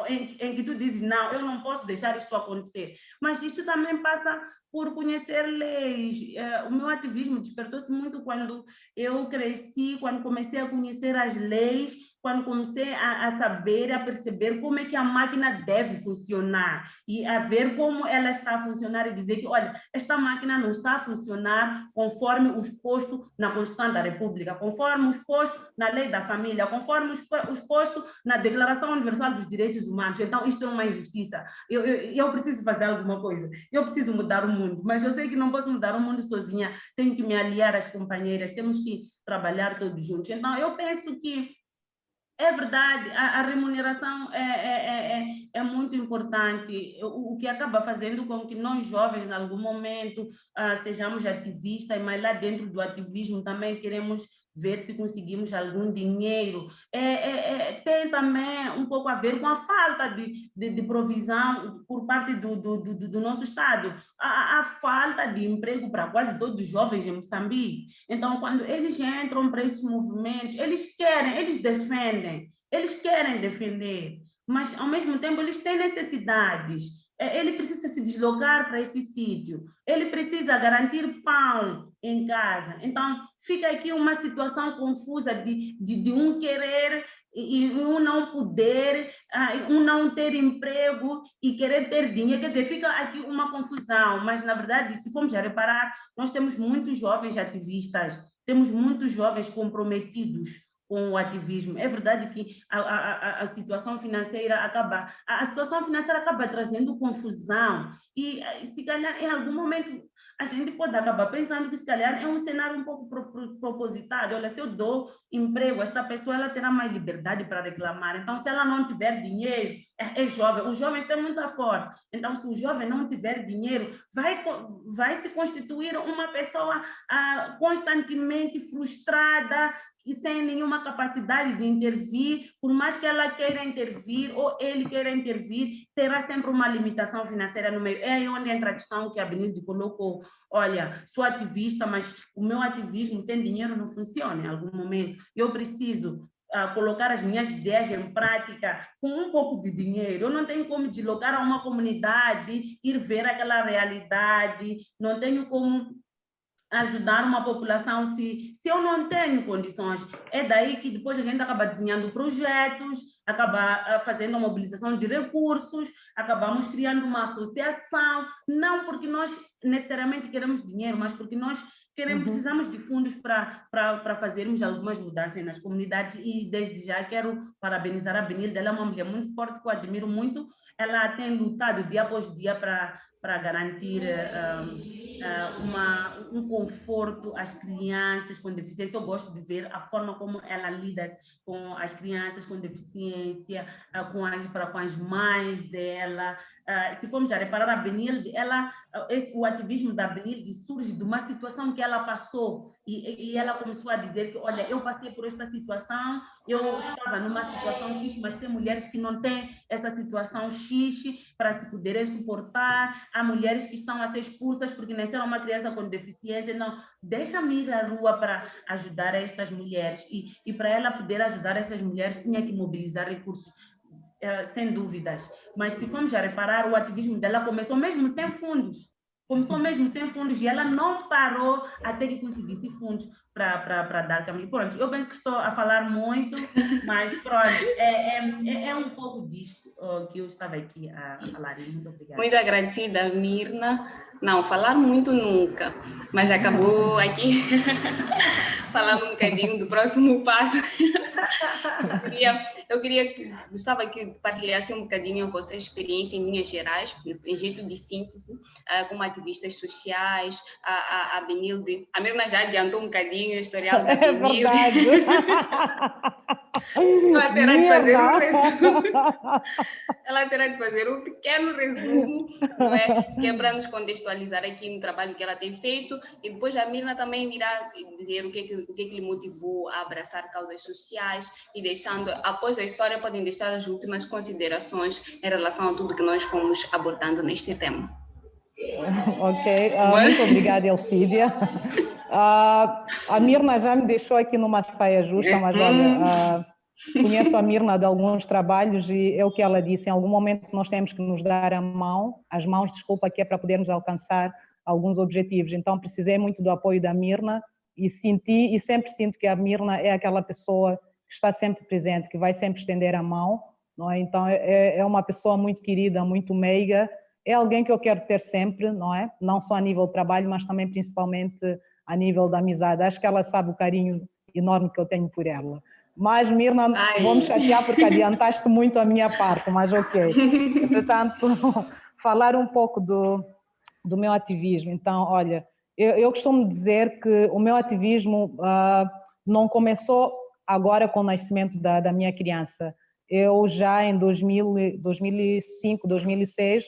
em que tu dizes, não, eu não posso deixar isto acontecer. Mas isso também passa por conhecer leis. O meu ativismo despertou-se muito quando eu cresci, quando comecei a conhecer as leis quando comecei a saber, a perceber como é que a máquina deve funcionar e a ver como ela está a funcionar e dizer que, olha, esta máquina não está a funcionar conforme os postos na Constituição da República, conforme os postos na Lei da Família, conforme os postos na Declaração Universal dos Direitos Humanos. Então, isto é uma injustiça. Eu preciso fazer alguma coisa. Eu preciso mudar o mundo, mas eu sei que não posso mudar o mundo sozinha. Tenho que me aliar às companheiras, temos que trabalhar todos juntos. Então, eu penso que é verdade, a remuneração é muito importante, o que acaba fazendo com que nós jovens, em algum momento, sejamos ativistas, mas lá dentro do ativismo também queremos ver se conseguimos algum dinheiro. Tem também um pouco a ver com a falta de provisão por parte do nosso Estado, a falta de emprego para quase todos os jovens em Moçambique. Então, quando eles entram para esses movimentos, eles querem defender, mas, ao mesmo tempo, eles têm necessidades. Ele precisa se deslocar para esse sítio, ele precisa garantir pão em casa. Então, fica aqui uma situação confusa de um querer e um não poder, um não ter emprego e querer ter dinheiro. Quer dizer, fica aqui uma confusão, mas, na verdade, se formos a reparar, nós temos muitos jovens ativistas, temos muitos jovens comprometidos com o ativismo. É verdade que a situação financeira acaba trazendo confusão e, se calhar, em algum momento, a gente pode acabar pensando que, se calhar, é um cenário um pouco propositado. Olha, se eu dou emprego a esta pessoa, ela terá mais liberdade para reclamar. Então, se ela não tiver dinheiro, é jovem. Os jovens têm muita força. Então, se o jovem não tiver dinheiro, vai se constituir uma pessoa constantemente frustrada e sem nenhuma capacidade de intervir. Por mais que ela queira intervir ou ele queira intervir, terá sempre uma limitação financeira no meio. É aí onde entra a questão que a Benilde colocou. Olha, sou ativista, mas o meu ativismo sem dinheiro não funciona em algum momento. Eu preciso colocar as minhas ideias em prática com um pouco de dinheiro. Eu não tenho como deslocar a uma comunidade, ir ver aquela realidade, não tenho como ajudar uma população se eu não tenho condições. É daí que depois a gente acaba desenhando projetos, acaba fazendo a mobilização de recursos, acabamos criando uma associação, não porque nós necessariamente queremos dinheiro, mas porque nós precisamos de fundos para fazermos algumas mudanças nas comunidades. E desde já quero parabenizar a Benilde, ela é uma mulher muito forte, que eu admiro muito. Ela tem lutado dia após dia para garantir um conforto às crianças com deficiência. Eu gosto de ver a forma como ela lida com as crianças com deficiência, com as mães dela. Se formos a reparar, a Benilde, o ativismo da Benilde surge de uma situação que ela passou e ela começou a dizer que, olha, eu passei por esta situação, eu estava numa situação X, mas tem mulheres que não têm essa situação X para se poderem suportar, há mulheres que estão a ser expulsas porque nasceram uma criança com deficiência. Não, deixa-me ir à rua para ajudar estas mulheres, e para ela poder ajudar essas mulheres tinha que mobilizar recursos, sem dúvidas. Mas se formos a reparar, o ativismo dela começou mesmo sem fundos. E ela não parou até que conseguisse fundos para dar caminho. Pronto, eu penso que estou a falar muito, mas pronto, é um pouco disto que eu estava aqui a falar. Muito obrigada. Muito agradecida, Mirna. Não, falar muito nunca, mas acabou aqui falando um bocadinho do próximo passo. Gostava que partilhasse um bocadinho a vossa experiência em linhas gerais, em jeito de síntese, como ativistas sociais. A Benilde, a Mirna já adiantou um bocadinho o historial da Benilde. Ela terá de fazer um resumo. Ela terá de fazer um pequeno resumo, não é? Que é para nos contextualizar aqui no trabalho que ela tem feito, e depois a Mirna também irá dizer o que lhe motivou a abraçar causas sociais, e deixando, após a história, podem deixar as últimas considerações em relação a tudo que nós fomos abordando neste tema. Ok, muito obrigada, Elcídia. A Mirna já me deixou aqui numa saia justa, mas olha, conheço a Mirna de alguns trabalhos e é o que ela disse, em algum momento nós temos que nos dar as mãos, que é para podermos alcançar alguns objetivos. Então precisei muito do apoio da Mirna e sempre sinto que a Mirna é aquela pessoa que que está sempre presente, que vai sempre estender a mão, não é? Então é uma pessoa muito querida, muito meiga, é alguém que eu quero ter sempre, não é? Não só a nível de trabalho, mas também principalmente a nível da amizade. Acho que ela sabe o carinho enorme que eu tenho por ela. Mas, Mirna, vou me chatear porque adiantaste muito a minha parte, mas ok. Entretanto, falar um pouco do meu ativismo. Então, olha, eu costumo dizer que o meu ativismo não começou agora com o nascimento da minha criança. Eu já em 2005, 2006,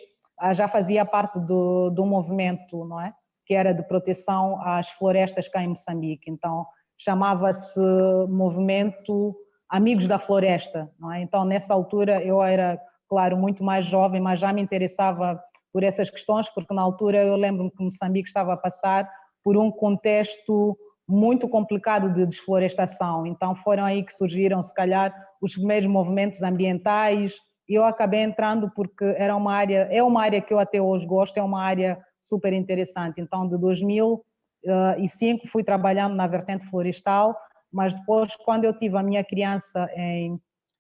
já fazia parte do movimento, não é? Que era de proteção às florestas cá em Moçambique. Então, chamava-se Movimento Amigos da Floresta, não é? Então, nessa altura, eu era, claro, muito mais jovem, mas já me interessava por essas questões, porque na altura eu lembro-me que Moçambique estava a passar por um contexto muito complicado de desflorestação. Então, foram aí que surgiram, se calhar, os primeiros movimentos ambientais, e eu acabei entrando porque é uma área que eu até hoje gosto, é uma área super interessante. Então, de 2005 fui trabalhando na vertente florestal, mas depois, quando eu tive a minha criança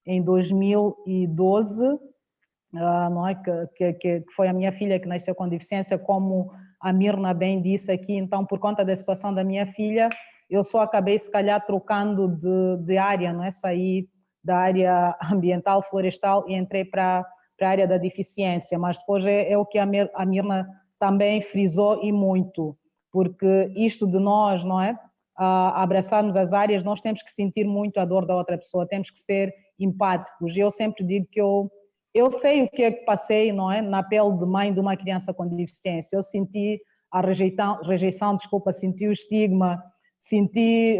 em 2012, não é? Que foi a minha filha que nasceu com deficiência, como a Mirna bem disse aqui, então por conta da situação da minha filha, eu só acabei se calhar trocando de área, não é? Saí da área ambiental, florestal e entrei para a área da deficiência, mas depois é o que a Mirna também frisou e muito, porque isto de nós, não é? Abraçarmos as áreas, nós temos que sentir muito a dor da outra pessoa, temos que ser empáticos. Eu sempre digo que eu sei o que é que passei, não é? Na pele de mãe de uma criança com deficiência. Eu senti a rejeição, senti o estigma, senti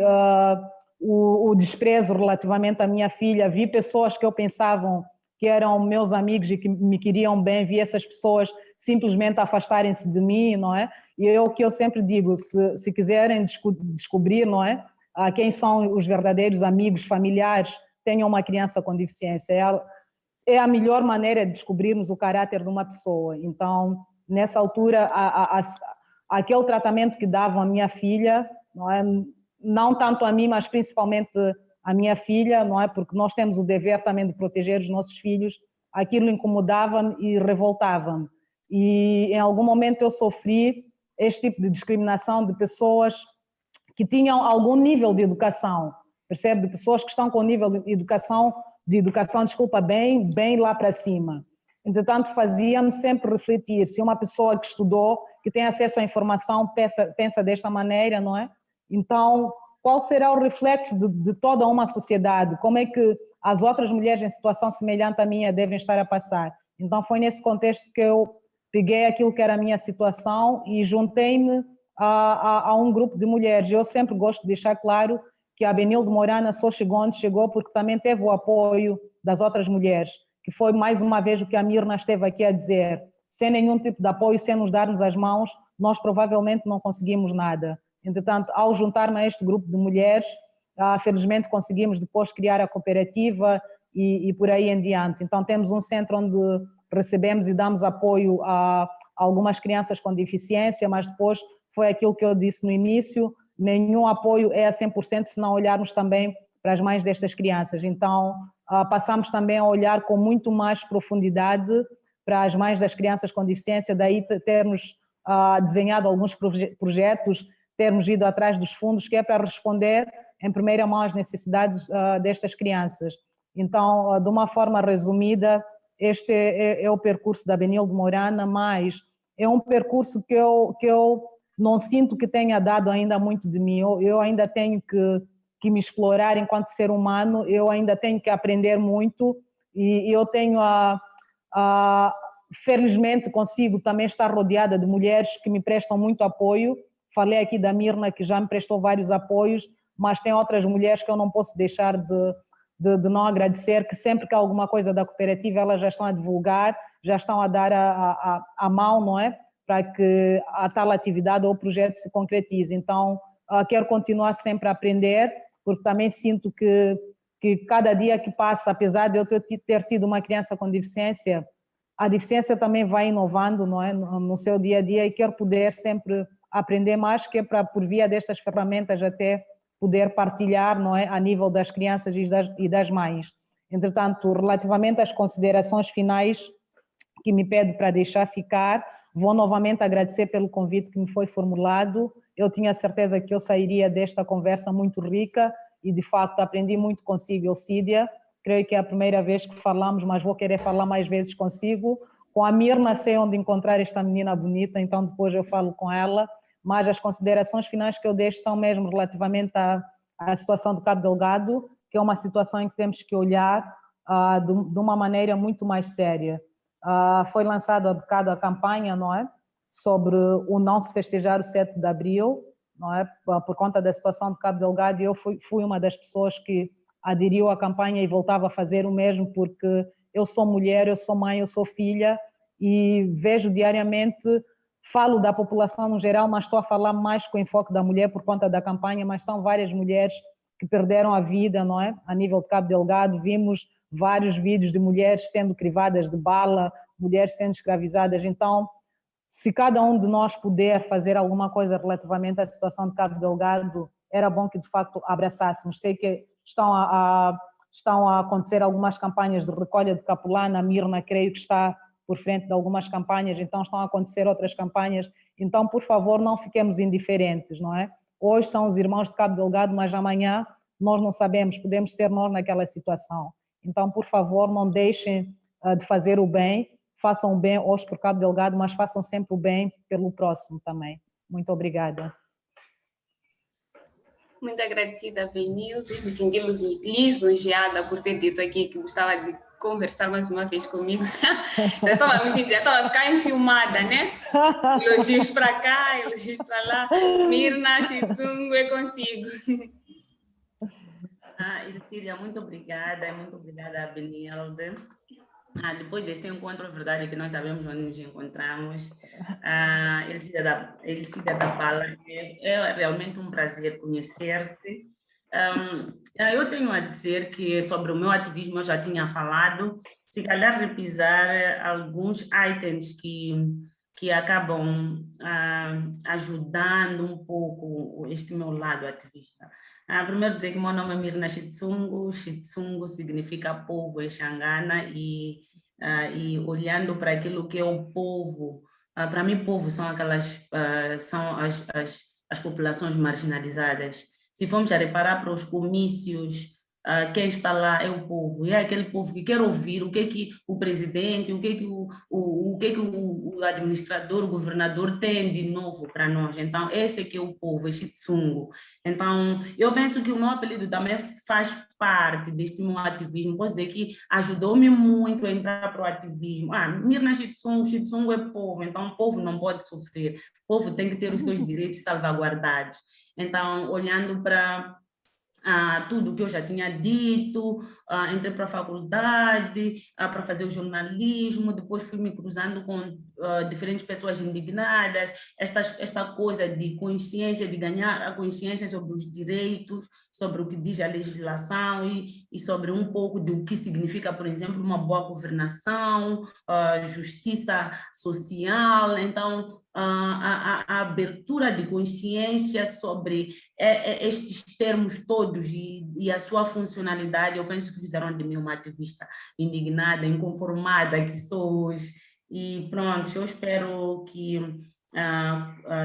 o desprezo relativamente à minha filha. Vi pessoas que eu pensava que eram meus amigos e que me queriam bem, vi essas pessoas simplesmente afastarem-se de mim, não é? E é o que eu sempre digo, se quiserem descobrir, não é? Quem são os verdadeiros amigos, familiares, tenham uma criança com deficiência. É a melhor maneira de descobrirmos o caráter de uma pessoa. Então, nessa altura, aquele tratamento que davam à minha filha, não é? Não tanto a mim, mas principalmente a minha filha, não é? Porque nós temos o dever também de proteger os nossos filhos, aquilo incomodava-me e revoltava-me. E em algum momento eu sofri este tipo de discriminação de pessoas que tinham algum nível de educação, percebe? De pessoas que estão com nível de educação, desculpa, bem lá para cima. Entretanto, fazia-me sempre refletir, se uma pessoa que estudou, que tem acesso à informação, pensa desta maneira, não é? Então, qual será o reflexo de toda uma sociedade? Como é que as outras mulheres em situação semelhante à minha devem estar a passar? Então, foi nesse contexto que eu peguei aquilo que era a minha situação e juntei-me a um grupo de mulheres. Eu sempre gosto de deixar claro que a Benilde Mourana só chegou onde chegou porque também teve o apoio das outras mulheres, que foi mais uma vez o que a Mirna esteve aqui a dizer. Sem nenhum tipo de apoio, sem nos darmos as mãos, nós provavelmente não conseguimos nada. Entretanto, ao juntar-me a este grupo de mulheres, felizmente conseguimos depois criar a cooperativa e por aí em diante. Então temos um centro onde recebemos e damos apoio a algumas crianças com deficiência, mas depois foi aquilo que eu disse no início, nenhum apoio é a 100% se não olharmos também para as mães destas crianças. Então passamos também a olhar com muito mais profundidade para as mães das crianças com deficiência, daí termos desenhado alguns projetos, termos ido atrás dos fundos, que é para responder em primeira mão às necessidades destas crianças. Então, de uma forma resumida, este é o percurso da Benilde Mourana, mas é um percurso que eu não sinto que tenha dado ainda muito de mim. Eu ainda tenho que me explorar enquanto ser humano, eu ainda tenho que aprender muito e eu tenho felizmente consigo também estar rodeada de mulheres que me prestam muito apoio. Falei aqui da Mirna, que já me prestou vários apoios, mas tem outras mulheres que eu não posso deixar de não agradecer, que sempre que há alguma coisa da cooperativa elas já estão a divulgar, já estão a dar a mão, não é? Para que a tal atividade ou projeto se concretize. Então, quero continuar sempre a aprender, porque também sinto que cada dia que passa, apesar de eu ter tido uma criança com deficiência, a deficiência também vai inovando, não é? No seu dia a dia, e quero poder sempre aprender mais, que é para, por via destas ferramentas, até poder partilhar, não é, a nível das crianças e das mães. Entretanto, relativamente às considerações finais que me pede para deixar ficar, vou novamente agradecer pelo convite que me foi formulado. Eu tinha certeza que eu sairia desta conversa muito rica e, de facto, aprendi muito consigo, Elcídia. Creio que é a primeira vez que falamos, mas vou querer falar mais vezes consigo. Com a Mirna sei onde encontrar esta menina bonita, então depois eu falo com ela. Mas as considerações finais que eu deixo são mesmo relativamente à situação do Cabo Delgado, que é uma situação em que temos que olhar de uma maneira muito mais séria. Foi lançada há bocado a campanha, não é? Sobre o não se festejar o 7 de abril, não é? Por conta da situação do Cabo Delgado, e eu fui uma das pessoas que aderiu à campanha e voltava a fazer o mesmo, porque eu sou mulher, eu sou mãe, eu sou filha, e vejo diariamente, falo da população no geral, mas estou a falar mais com o enfoque da mulher por conta da campanha, mas são várias mulheres que perderam a vida, não é? A nível de Cabo Delgado, vimos vários vídeos de mulheres sendo crivadas de bala, mulheres sendo escravizadas. Então, se cada um de nós puder fazer alguma coisa relativamente à situação de Cabo Delgado, era bom que de facto abraçássemos. Sei que estão a acontecer algumas campanhas de recolha de capulana, a Mirna creio que está por frente de algumas campanhas, então estão a acontecer outras campanhas. Então, por favor, não fiquemos indiferentes, não é? Hoje são os irmãos de Cabo Delgado, mas amanhã nós não sabemos, podemos ser nós naquela situação. Então, por favor, não deixem de fazer o bem, façam o bem hoje por Cabo Delgado, mas façam sempre o bem pelo próximo também. Muito obrigada. Muito agradecida, Benilde. Me senti lisonjeada por ter dito aqui que gostava de conversar mais uma vez comigo. Já estava a ficar enfilmada, né? Elogios para cá, elogios para lá. Mirna, Chitungo, é consigo. Elcídia, muito obrigada a Benilde. Depois deste encontro, a verdade é que nós sabemos onde nos encontramos. Elcídia da Pala, é realmente um prazer conhecer-te. Eu tenho a dizer que sobre o meu ativismo eu já tinha falado, se calhar repisar alguns itens que acabam ajudando um pouco este meu lado ativista. Primeiro dizer que meu nome é Mirna Chitsungu. Chitsungu significa povo em Xangana e olhando para aquilo que é o povo, para mim povo são são as populações marginalizadas. Se formos a reparar para os comícios, quem está lá é o povo, e é aquele povo que quer ouvir o que é que o presidente, o que é que o administrador, o governador tem de novo para nós. Então, esse é que é o povo, é Chitsungu. Então, eu penso que o meu apelido também faz parte deste meu ativismo. Posso dizer que ajudou-me muito a entrar para o ativismo. Mirna Chitsungu é povo, então o povo não pode sofrer. O povo tem que ter os seus direitos salvaguardados. Então, olhando para tudo o que eu já tinha dito, entrei para a faculdade, para fazer o jornalismo, depois fui me cruzando com diferentes pessoas indignadas, esta coisa de consciência, de ganhar a consciência sobre os direitos, sobre o que diz a legislação e sobre um pouco do que significa, por exemplo, uma boa governação, justiça social. Então, a abertura de consciência sobre estes termos todos e a sua funcionalidade, eu penso que fizeram de mim uma ativista indignada, inconformada que sou hoje. E pronto, eu espero que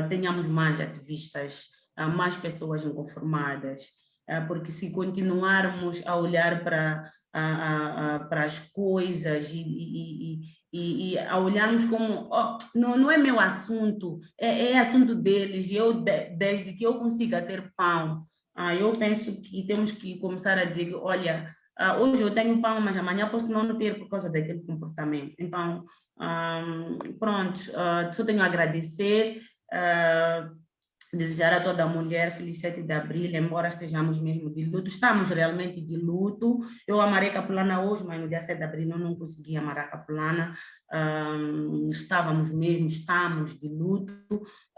tenhamos mais ativistas, mais pessoas inconformadas, porque se continuarmos a olhar para as coisas e a olharmos como não é meu assunto, é assunto deles, e eu desde que eu consiga ter pão, eu penso que temos que começar a dizer, olha, hoje eu tenho pão, mas amanhã posso não ter por causa daquele comportamento. Então, pronto, só tenho a agradecer, desejar a toda mulher feliz 7 de abril, embora estejamos mesmo de luto, estamos realmente de luto. Eu amarei Capulana hoje, mas no dia 7 de abril eu não consegui amarrar Capulana, estamos de luto,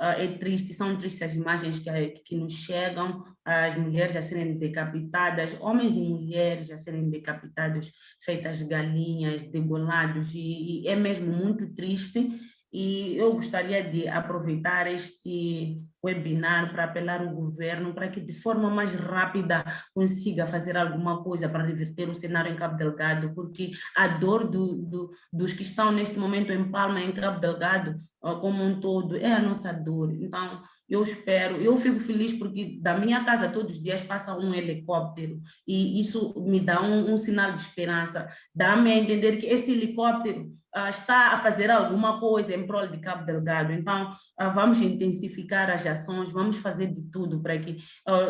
é triste, são tristes as imagens que nos chegam, as mulheres a serem decapitadas, homens e mulheres a serem decapitados, feitas galinhas, degolados, e é mesmo muito triste. E eu gostaria de aproveitar este webinar para apelar ao governo para que de forma mais rápida consiga fazer alguma coisa para reverter o cenário em Cabo Delgado, porque a dor dos que estão neste momento em Palma, em Cabo Delgado, como um todo, é a nossa dor. Então, eu espero, eu fico feliz porque da minha casa todos os dias passa um helicóptero e isso me dá um sinal de esperança, dá-me a entender que este helicóptero está a fazer alguma coisa em prol de Cabo Delgado. Então, vamos intensificar as ações, vamos fazer de tudo para que,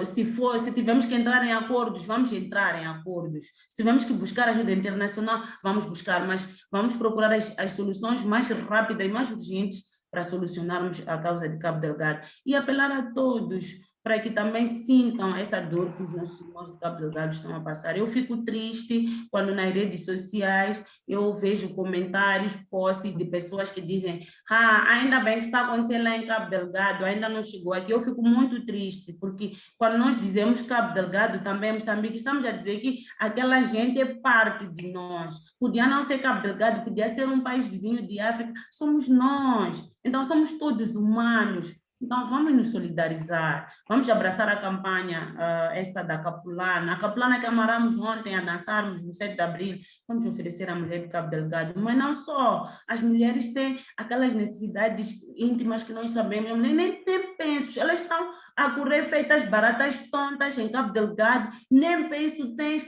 se tivermos que entrar em acordos, vamos entrar em acordos. Se tivermos que buscar ajuda internacional, vamos buscar, mas vamos procurar as soluções mais rápidas e mais urgentes para solucionarmos a causa de Cabo Delgado. E apelar a todos para que também sintam essa dor que os nossos irmãos de Cabo Delgado estão a passar. Eu fico triste quando nas redes sociais eu vejo comentários, posts de pessoas que dizem ainda bem que está acontecendo lá em Cabo Delgado, ainda não chegou aqui. Eu fico muito triste, porque quando nós dizemos Cabo Delgado, também Moçambique, estamos a dizer que aquela gente é parte de nós. Podia não ser Cabo Delgado, podia ser um país vizinho de África, somos nós. Então, somos todos humanos. Então, vamos nos solidarizar, vamos abraçar a campanha esta da Capulana. A Capulana que amarramos ontem a dançarmos no 7 de abril, vamos oferecer à mulher de Cabo Delgado. Mas não só, as mulheres têm aquelas necessidades íntimas que nós sabemos, nem têm pensos, elas estão a correr feitas baratas tontas em Cabo Delgado, nem penso têm.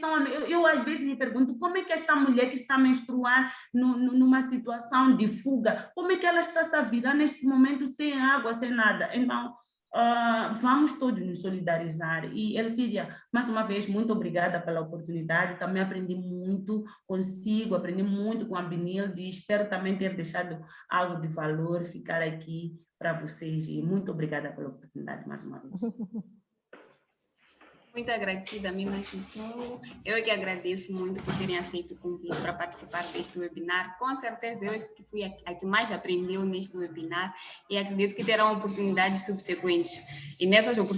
Eu às vezes me pergunto como é que esta mulher que está a menstruar numa situação de fuga, como é que ela está a virar neste momento sem água, sem nada? Então, vamos todos nos solidarizar. E, Elcídia, mais uma vez, muito obrigada pela oportunidade. Também aprendi muito consigo, aprendi muito com a Benilde e espero também ter deixado algo de valor, ficar aqui para vocês. E muito obrigada pela oportunidade, mais uma vez. Muito agradecida, Mina Chichungo. Eu que agradeço muito por terem aceito o convite para participar deste webinar. Com certeza, eu que fui a que mais aprendeu neste webinar e acredito que terão oportunidades subsequentes. E nessas oportunidades,